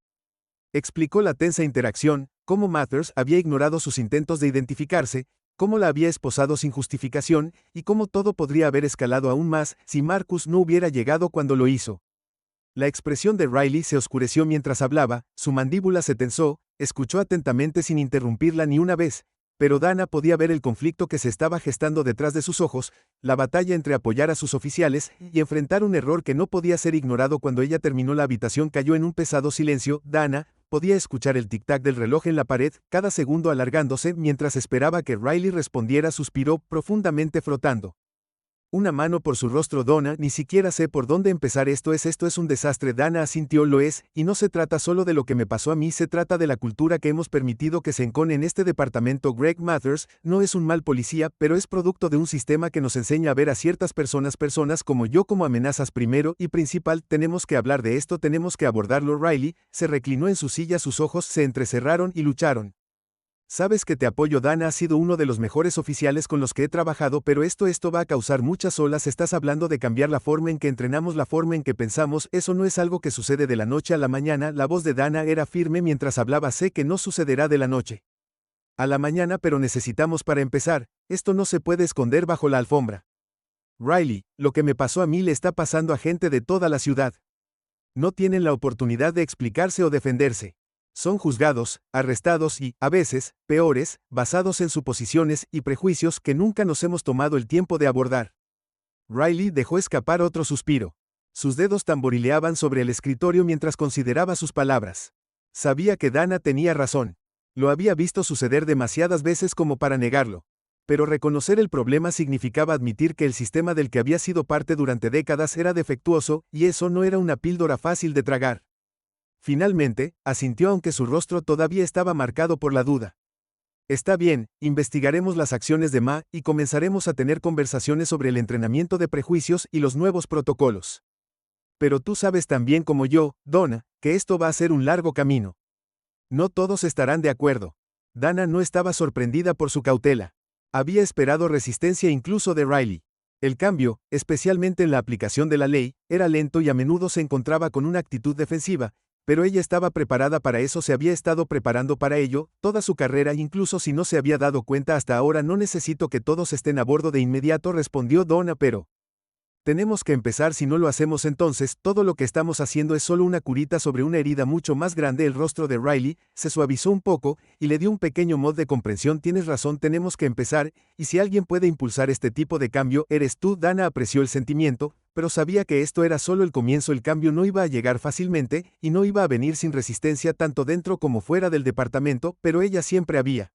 Explicó la tensa interacción, cómo Mathers había ignorado sus intentos de identificarse, cómo la había esposado sin justificación, y cómo todo podría haber escalado aún más si Marcus no hubiera llegado cuando lo hizo. La expresión de Riley se oscureció mientras hablaba, su mandíbula se tensó, escuchó atentamente sin interrumpirla ni una vez, pero Dana podía ver el conflicto que se estaba gestando detrás de sus ojos, la batalla entre apoyar a sus oficiales y enfrentar un error que no podía ser ignorado. Cuando ella terminó, la habitación cayó en un pesado silencio. Dana podía escuchar el tic-tac del reloj en la pared, cada segundo alargándose. Mientras esperaba que Riley respondiera, suspiró profundamente, frotando una mano por su rostro. Donna, ni siquiera sé por dónde empezar. Esto es un desastre. Dana asintió. Lo es, y no se trata solo de lo que me pasó a mí, se trata de la cultura que hemos permitido que se encone en este departamento. Greg Mathers no es un mal policía, pero es producto de un sistema que nos enseña a ver a ciertas personas como yo como amenazas. Primero y principal, tenemos que hablar de esto, tenemos que abordarlo. Riley se reclinó en su silla, sus ojos se entrecerraron y lucharon. Sabes que te apoyo. Dana ha sido uno de los mejores oficiales con los que he trabajado, pero esto va a causar muchas olas. Estás hablando de cambiar la forma en que entrenamos, la forma en que pensamos. Eso no es algo que sucede de la noche a la mañana. La voz de Dana era firme mientras hablaba. Sé que no sucederá de la noche a la mañana, pero necesitamos para empezar. Esto no se puede esconder bajo la alfombra. Riley, lo que me pasó a mí le está pasando a gente de toda la ciudad. No tienen la oportunidad de explicarse o defenderse. Son juzgados, arrestados y, a veces, peores, basados en suposiciones y prejuicios que nunca nos hemos tomado el tiempo de abordar. Riley dejó escapar otro suspiro. Sus dedos tamborileaban sobre el escritorio mientras consideraba sus palabras. Sabía que Dana tenía razón. Lo había visto suceder demasiadas veces como para negarlo. Pero reconocer el problema significaba admitir que el sistema del que había sido parte durante décadas era defectuoso, y eso no era una píldora fácil de tragar. Finalmente, asintió aunque su rostro todavía estaba marcado por la duda. Está bien, investigaremos las acciones de Ma y comenzaremos a tener conversaciones sobre el entrenamiento de prejuicios y los nuevos protocolos. Pero tú sabes tan bien como yo, Donna, que esto va a ser un largo camino. No todos estarán de acuerdo. Dana no estaba sorprendida por su cautela. Había esperado resistencia incluso de Riley. El cambio, especialmente en la aplicación de la ley, era lento y a menudo se encontraba con una actitud defensiva. Pero ella estaba preparada para eso, se había estado preparando para ello toda su carrera, incluso si no se había dado cuenta hasta ahora. No necesito que todos estén a bordo de inmediato, respondió Donna, pero tenemos que empezar. Si no lo hacemos, entonces todo lo que estamos haciendo es solo una curita sobre una herida mucho más grande. El rostro de Riley se suavizó un poco y le dio un pequeño mod de comprensión. Tienes razón, tenemos que empezar, y si alguien puede impulsar este tipo de cambio, eres tú. Dana apreció el sentimiento, pero sabía que esto era solo el comienzo. El cambio no iba a llegar fácilmente, y no iba a venir sin resistencia tanto dentro como fuera del departamento, pero ella siempre había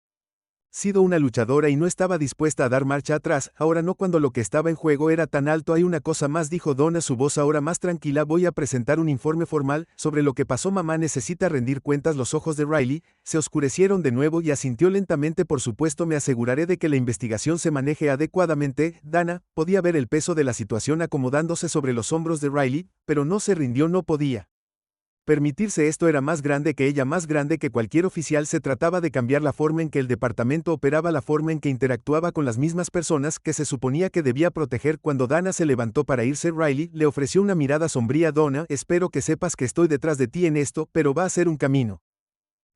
sido una luchadora y no estaba dispuesta a dar marcha atrás, ahora no, cuando lo que estaba en juego era tan alto. Hay una cosa más, dijo Donna, su voz ahora más tranquila. Voy a presentar un informe formal sobre lo que pasó. Mamá necesita rendir cuentas. Los ojos de Riley se oscurecieron de nuevo y asintió lentamente. Por supuesto, me aseguraré de que la investigación se maneje adecuadamente. Dana podía ver el peso de la situación acomodándose sobre los hombros de Riley, pero no se rindió. No podía permitirse esto, era más grande que ella, más grande que cualquier oficial. Se trataba de cambiar la forma en que el departamento operaba, la forma en que interactuaba con las mismas personas que se suponía que debía proteger. Cuando Dana se levantó para irse, Riley le ofreció una mirada sombría. Donna, espero que sepas que estoy detrás de ti en esto, pero va a ser un camino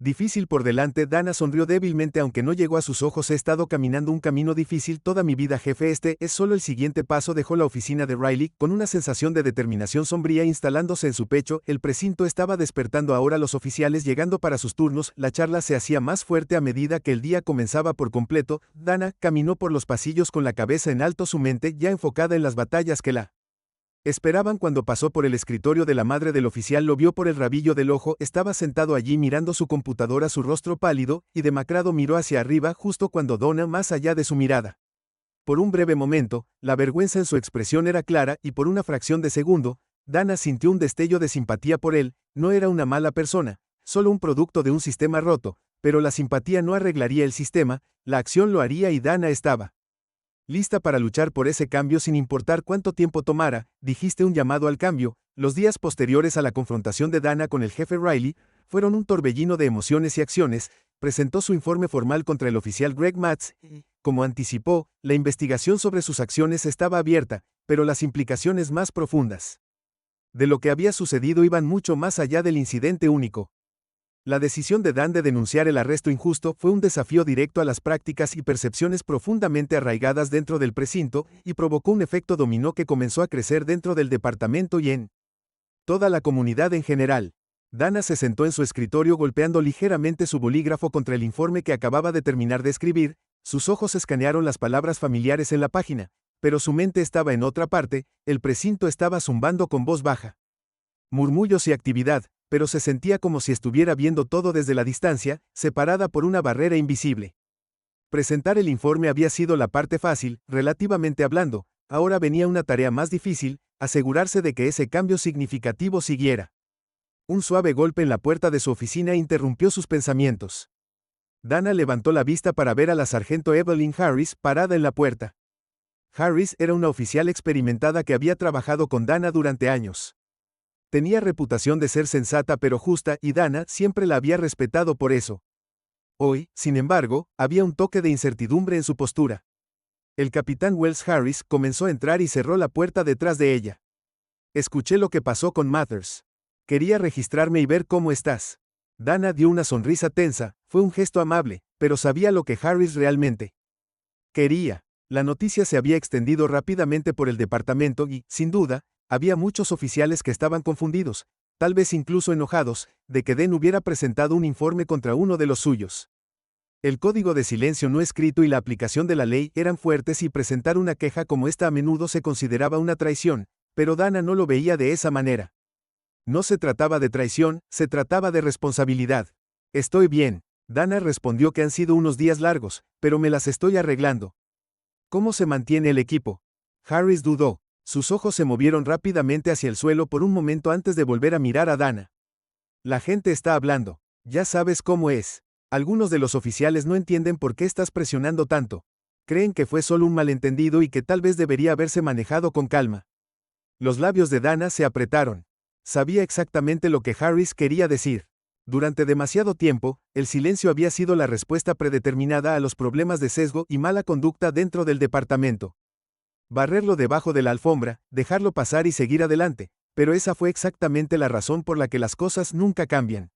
difícil por delante. Dana sonrió débilmente, aunque no llegó a sus ojos. He estado caminando un camino difícil toda mi vida, jefe. Este es solo el siguiente paso. Dejó la oficina de Riley con una sensación de determinación sombría instalándose en su pecho. El precinto estaba despertando ahora, los oficiales llegando para sus turnos. La charla se hacía más fuerte a medida que el día comenzaba por completo. Dana caminó por los pasillos con la cabeza en alto, su mente ya enfocada en las batallas que la esperaban. Cuando pasó por el escritorio de la madre del oficial, lo vio por el rabillo del ojo. Estaba sentado allí mirando su computadora, su rostro pálido y demacrado miró hacia arriba justo cuando Donna, más allá de su mirada, Por un breve momento, la vergüenza en su expresión era clara y por una fracción de segundo, Dana sintió un destello de simpatía por él. No era una mala persona, solo un producto de un sistema roto, pero la simpatía no arreglaría el sistema, la acción lo haría y Dana estaba lista para luchar por ese cambio sin importar cuánto tiempo tomara. Dijiste un llamado al cambio. Los días posteriores a la confrontación de Dana con el jefe Riley fueron un torbellino de emociones y acciones. Presentó su informe formal contra el oficial Greg Matz. Como anticipó, la investigación sobre sus acciones estaba abierta, pero las implicaciones más profundas de lo que había sucedido iban mucho más allá del incidente único. La decisión de Dan de denunciar el arresto injusto fue un desafío directo a las prácticas y percepciones profundamente arraigadas dentro del precinto y provocó un efecto dominó que comenzó a crecer dentro del departamento y en toda la comunidad en general. Dana se sentó en su escritorio golpeando ligeramente su bolígrafo contra el informe que acababa de terminar de escribir. Sus ojos escanearon las palabras familiares en la página, pero su mente estaba en otra parte. El precinto estaba zumbando con voz baja. Murmullos y actividad, pero se sentía como si estuviera viendo todo desde la distancia, separada por una barrera invisible. Presentar el informe había sido la parte fácil, relativamente hablando. Ahora venía una tarea más difícil, asegurarse de que ese cambio significativo siguiera. Un suave golpe en la puerta de su oficina interrumpió sus pensamientos. Dana levantó la vista para ver a la sargento Evelyn Harris parada en la puerta. Harris era una oficial experimentada que había trabajado con Dana durante años. Tenía reputación de ser sensata pero justa y Dana siempre la había respetado por eso. Hoy, sin embargo, había un toque de incertidumbre en su postura. El capitán Wells Harris comenzó a entrar y cerró la puerta detrás de ella. Escuché lo que pasó con Mathers. Quería registrarme y ver cómo estás. Dana dio una sonrisa tensa, fue un gesto amable, pero sabía lo que Harris realmente quería. La noticia se había extendido rápidamente por el departamento y, sin duda, había muchos oficiales que estaban confundidos, tal vez incluso enojados, de que Den hubiera presentado un informe contra uno de los suyos. El código de silencio no escrito y la aplicación de la ley eran fuertes y presentar una queja como esta a menudo se consideraba una traición, pero Dana no lo veía de esa manera. No se trataba de traición, se trataba de responsabilidad. Estoy bien. Dana respondió que han sido unos días largos, pero me las estoy arreglando. ¿Cómo se mantiene el equipo? Harris dudó. Sus ojos se movieron rápidamente hacia el suelo por un momento antes de volver a mirar a Dana. La gente está hablando. Ya sabes cómo es. Algunos de los oficiales no entienden por qué estás presionando tanto. Creen que fue solo un malentendido y que tal vez debería haberse manejado con calma. Los labios de Dana se apretaron. Sabía exactamente lo que Harris quería decir. Durante demasiado tiempo, el silencio había sido la respuesta predeterminada a los problemas de sesgo y mala conducta dentro del departamento. Barrerlo debajo de la alfombra, dejarlo pasar y seguir adelante, pero esa fue exactamente la razón por la que las cosas nunca cambian.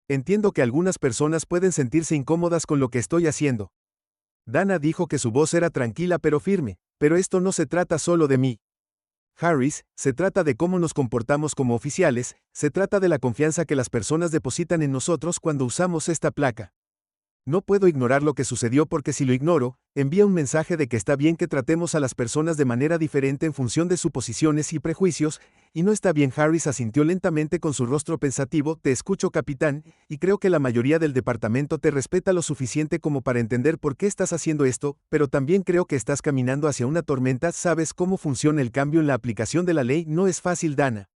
Entiendo que algunas personas pueden sentirse incómodas con lo que estoy haciendo. Dana dijo que su voz era tranquila pero firme, pero esto no se trata solo de mí. Harris, se trata de cómo nos comportamos como oficiales, se trata de la confianza que las personas depositan en nosotros cuando usamos esta placa. No puedo ignorar lo que sucedió porque si lo ignoro, envía un mensaje de que está bien que tratemos a las personas de manera diferente en función de suposiciones y prejuicios, y no está bien. Harris asintió lentamente con su rostro pensativo. Te escucho, capitán, y creo que la mayoría del departamento te respeta lo suficiente como para entender por qué estás haciendo esto, pero también creo que estás caminando hacia una tormenta. ¿Sabes cómo funciona el cambio en la aplicación de la ley? No es fácil, Dana.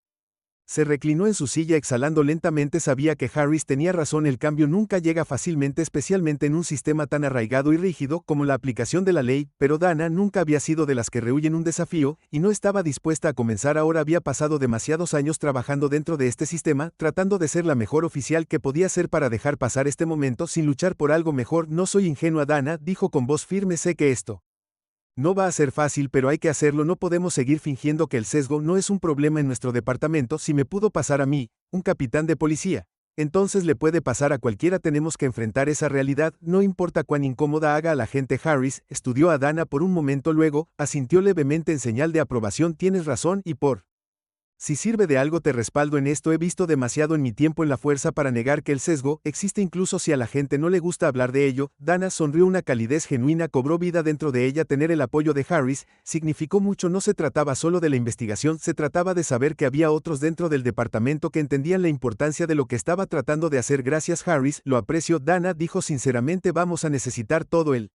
Se reclinó en su silla exhalando lentamente. Sabía que Harris tenía razón, el cambio nunca llega fácilmente, especialmente en un sistema tan arraigado y rígido como la aplicación de la ley, pero Dana nunca había sido de las que rehuyen un desafío, y no estaba dispuesta a comenzar ahora. Había pasado demasiados años trabajando dentro de este sistema, tratando de ser la mejor oficial que podía ser para dejar pasar este momento sin luchar por algo mejor. No soy ingenua, Dana, dijo con voz firme, sé que esto no va a ser fácil, pero hay que hacerlo. No podemos seguir fingiendo que el sesgo no es un problema en nuestro departamento. Si me pudo pasar a mí, un capitán de policía, entonces le puede pasar a cualquiera. Tenemos que enfrentar esa realidad, no importa cuán incómoda haga a la gente. Harris estudió a Dana por un momento, luego asintió levemente en señal de aprobación. Tienes razón, y si sirve de algo te respaldo en esto. He visto demasiado en mi tiempo en la fuerza para negar que el sesgo existe incluso si a la gente no le gusta hablar de ello. Dana sonrió, una calidez genuina cobró vida dentro de ella. Tener el apoyo de Harris significó mucho. No se trataba solo de la investigación, se trataba de saber que había otros dentro del departamento que entendían la importancia de lo que estaba tratando de hacer. Gracias, Harris, lo aprecio. Dana dijo sinceramente, vamos a necesitar todo el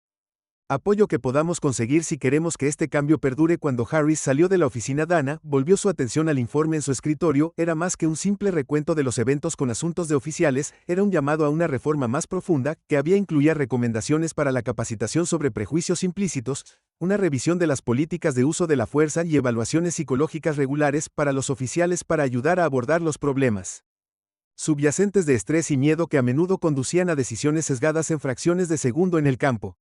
Apoyo que podamos conseguir si queremos que este cambio perdure. Cuando Harris salió de la oficina, Dana volvió su atención al informe en su escritorio. Era más que un simple recuento de los eventos con asuntos de oficiales, era un llamado a una reforma más profunda, que incluía recomendaciones para la capacitación sobre prejuicios implícitos, una revisión de las políticas de uso de la fuerza y evaluaciones psicológicas regulares para los oficiales para ayudar a abordar los problemas subyacentes de estrés y miedo que a menudo conducían a decisiones sesgadas en fracciones de segundo en el campo.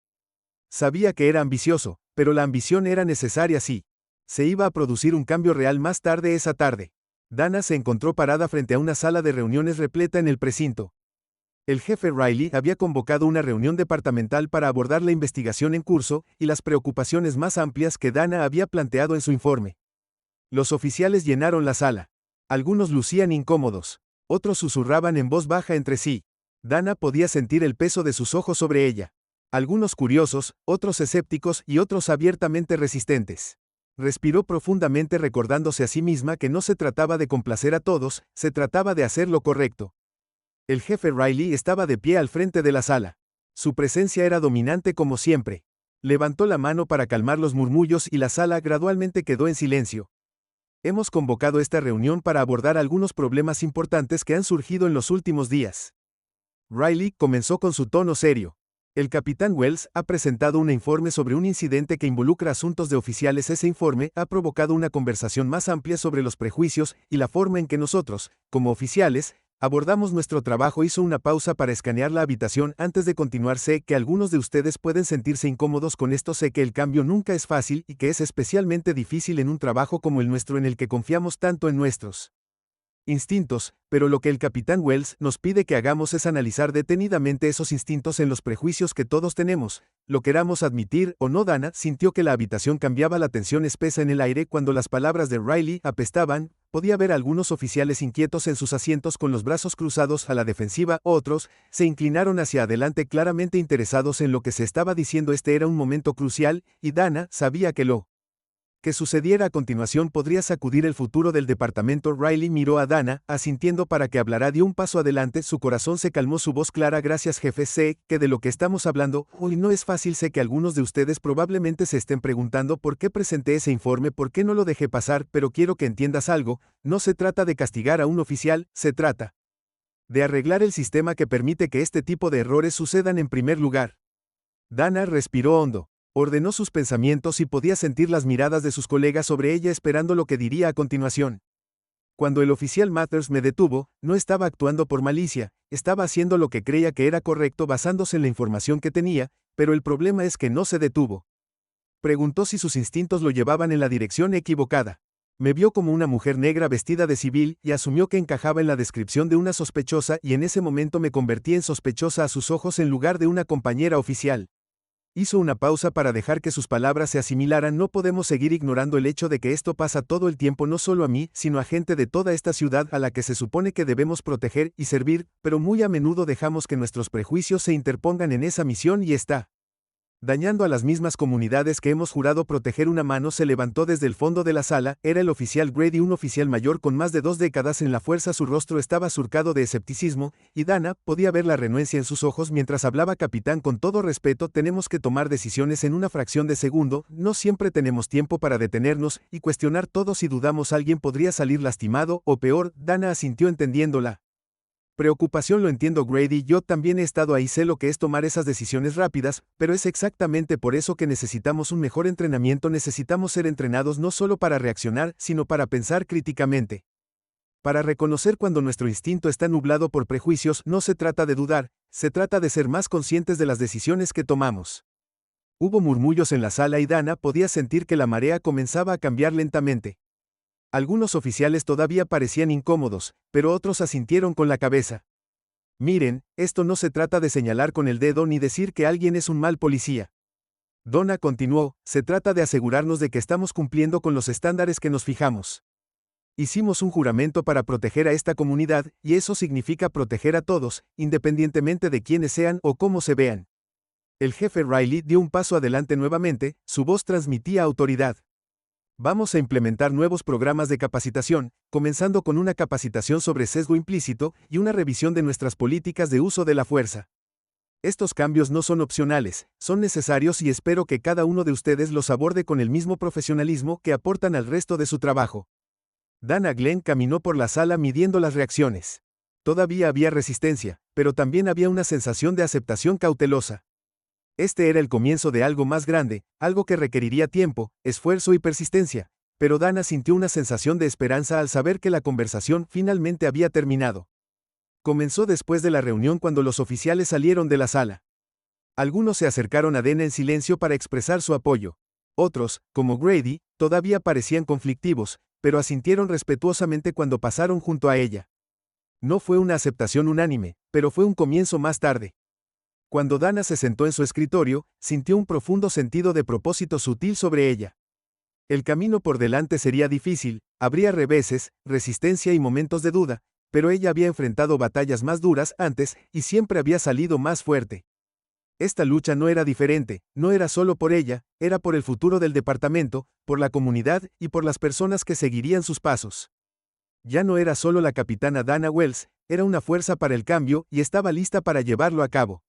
Sabía que era ambicioso, pero la ambición era necesaria si se iba a producir un cambio real. Más tarde esa tarde, Dana se encontró parada frente a una sala de reuniones repleta en el precinto. El jefe Riley había convocado una reunión departamental para abordar la investigación en curso y las preocupaciones más amplias que Dana había planteado en su informe. Los oficiales llenaron la sala. Algunos lucían incómodos, otros susurraban en voz baja entre sí. Dana podía sentir el peso de sus ojos sobre ella. Algunos curiosos, otros escépticos y otros abiertamente resistentes. Respiró profundamente, recordándose a sí misma que no se trataba de complacer a todos, se trataba de hacer lo correcto. El jefe Riley estaba de pie al frente de la sala. Su presencia era dominante como siempre. Levantó la mano para calmar los murmullos y la sala gradualmente quedó en silencio. Hemos convocado esta reunión para abordar algunos problemas importantes que han surgido en los últimos días. Riley comenzó con su tono serio. El capitán Wells ha presentado un informe sobre un incidente que involucra asuntos de oficiales. Ese informe ha provocado una conversación más amplia sobre los prejuicios y la forma en que nosotros, como oficiales, abordamos nuestro trabajo. Hizo una pausa para escanear la habitación antes de continuar. Sé que algunos de ustedes pueden sentirse incómodos con esto. Sé que el cambio nunca es fácil y que es especialmente difícil en un trabajo como el nuestro en el que confiamos tanto en nuestros instintos, pero lo que el capitán Wells nos pide que hagamos es analizar detenidamente esos instintos en los prejuicios que todos tenemos, lo queramos admitir o no. Dana sintió que la habitación cambiaba, la tensión espesa en el aire cuando las palabras de Riley apestaban. Podía ver a algunos oficiales inquietos en sus asientos con los brazos cruzados a la defensiva. Otros se inclinaron hacia adelante claramente interesados en lo que se estaba diciendo. Este era un momento crucial, y Dana sabía que lo que sucediera a continuación podría sacudir el futuro del departamento. Riley miró a Dana, asintiendo para que hablara. Dio un paso adelante, su corazón se calmó, su voz clara. Gracias, jefe. Sé que de lo que estamos hablando hoy no es fácil. Sé que algunos de ustedes probablemente se estén preguntando por qué presenté ese informe, por qué no lo dejé pasar, pero quiero que entiendas algo. No se trata de castigar a un oficial, se trata de arreglar el sistema que permite que este tipo de errores sucedan. En primer lugar, Dana respiró hondo. Ordenó sus pensamientos y podía sentir las miradas de sus colegas sobre ella, esperando lo que diría a continuación. Cuando el oficial Mathers me detuvo, no estaba actuando por malicia, estaba haciendo lo que creía que era correcto basándose en la información que tenía, pero el problema es que no se detuvo. Preguntó si sus instintos lo llevaban en la dirección equivocada. Me vio como una mujer negra vestida de civil y asumió que encajaba en la descripción de una sospechosa, y en ese momento me convertí en sospechosa a sus ojos en lugar de una compañera oficial. Hizo una pausa para dejar que sus palabras se asimilaran. No podemos seguir ignorando el hecho de que esto pasa todo el tiempo, no solo a mí, sino a gente de toda esta ciudad a la que se supone que debemos proteger y servir, pero muy a menudo dejamos que nuestros prejuicios se interpongan en esa misión y está dañando a las mismas comunidades que hemos jurado proteger. Una mano se levantó desde el fondo de la sala. Era el oficial Grady, un oficial mayor con más de 2 décadas en la fuerza. Su rostro estaba surcado de escepticismo, y Dana podía ver la renuencia en sus ojos mientras hablaba. Capitán, con todo respeto, tenemos que tomar decisiones en una fracción de segundo. No siempre tenemos tiempo para detenernos y cuestionar todo. Si dudamos, alguien podría salir lastimado o peor. Dana asintió, entendiéndola preocupación. Lo entiendo, Grady, yo también he estado ahí. Sé lo que es tomar esas decisiones rápidas, pero es exactamente por eso que necesitamos un mejor entrenamiento. Necesitamos ser entrenados no solo para reaccionar, sino para pensar críticamente. Para reconocer cuando nuestro instinto está nublado por prejuicios. No se trata de dudar, se trata de ser más conscientes de las decisiones que tomamos. Hubo murmullos en la sala y Dana podía sentir que la marea comenzaba a cambiar lentamente. Algunos oficiales todavía parecían incómodos, pero otros asintieron con la cabeza. Miren, esto no se trata de señalar con el dedo ni decir que alguien es un mal policía. Donna continuó, se trata de asegurarnos de que estamos cumpliendo con los estándares que nos fijamos. Hicimos un juramento para proteger a esta comunidad, y eso significa proteger a todos, independientemente de quiénes sean o cómo se vean. El jefe Riley dio un paso adelante nuevamente, su voz transmitía autoridad. Vamos a implementar nuevos programas de capacitación, comenzando con una capacitación sobre sesgo implícito y una revisión de nuestras políticas de uso de la fuerza. Estos cambios no son opcionales, son necesarios y espero que cada uno de ustedes los aborde con el mismo profesionalismo que aportan al resto de su trabajo. Dana Glenn caminó por la sala midiendo las reacciones. Todavía había resistencia, pero también había una sensación de aceptación cautelosa. Este era el comienzo de algo más grande, algo que requeriría tiempo, esfuerzo y persistencia, pero Dana sintió una sensación de esperanza al saber que la conversación finalmente había terminado. Comenzó después de la reunión cuando los oficiales salieron de la sala. Algunos se acercaron a Dana en silencio para expresar su apoyo. Otros, como Grady, todavía parecían conflictivos, pero asintieron respetuosamente cuando pasaron junto a ella. No fue una aceptación unánime, pero fue un comienzo más tarde. Cuando Dana se sentó en su escritorio, sintió un profundo sentido de propósito sutil sobre ella. El camino por delante sería difícil, habría reveses, resistencia y momentos de duda, pero ella había enfrentado batallas más duras antes y siempre había salido más fuerte. Esta lucha no era diferente, no era solo por ella, era por el futuro del departamento, por la comunidad y por las personas que seguirían sus pasos. Ya no era solo la capitana Dana Wells, era una fuerza para el cambio y estaba lista para llevarlo a cabo.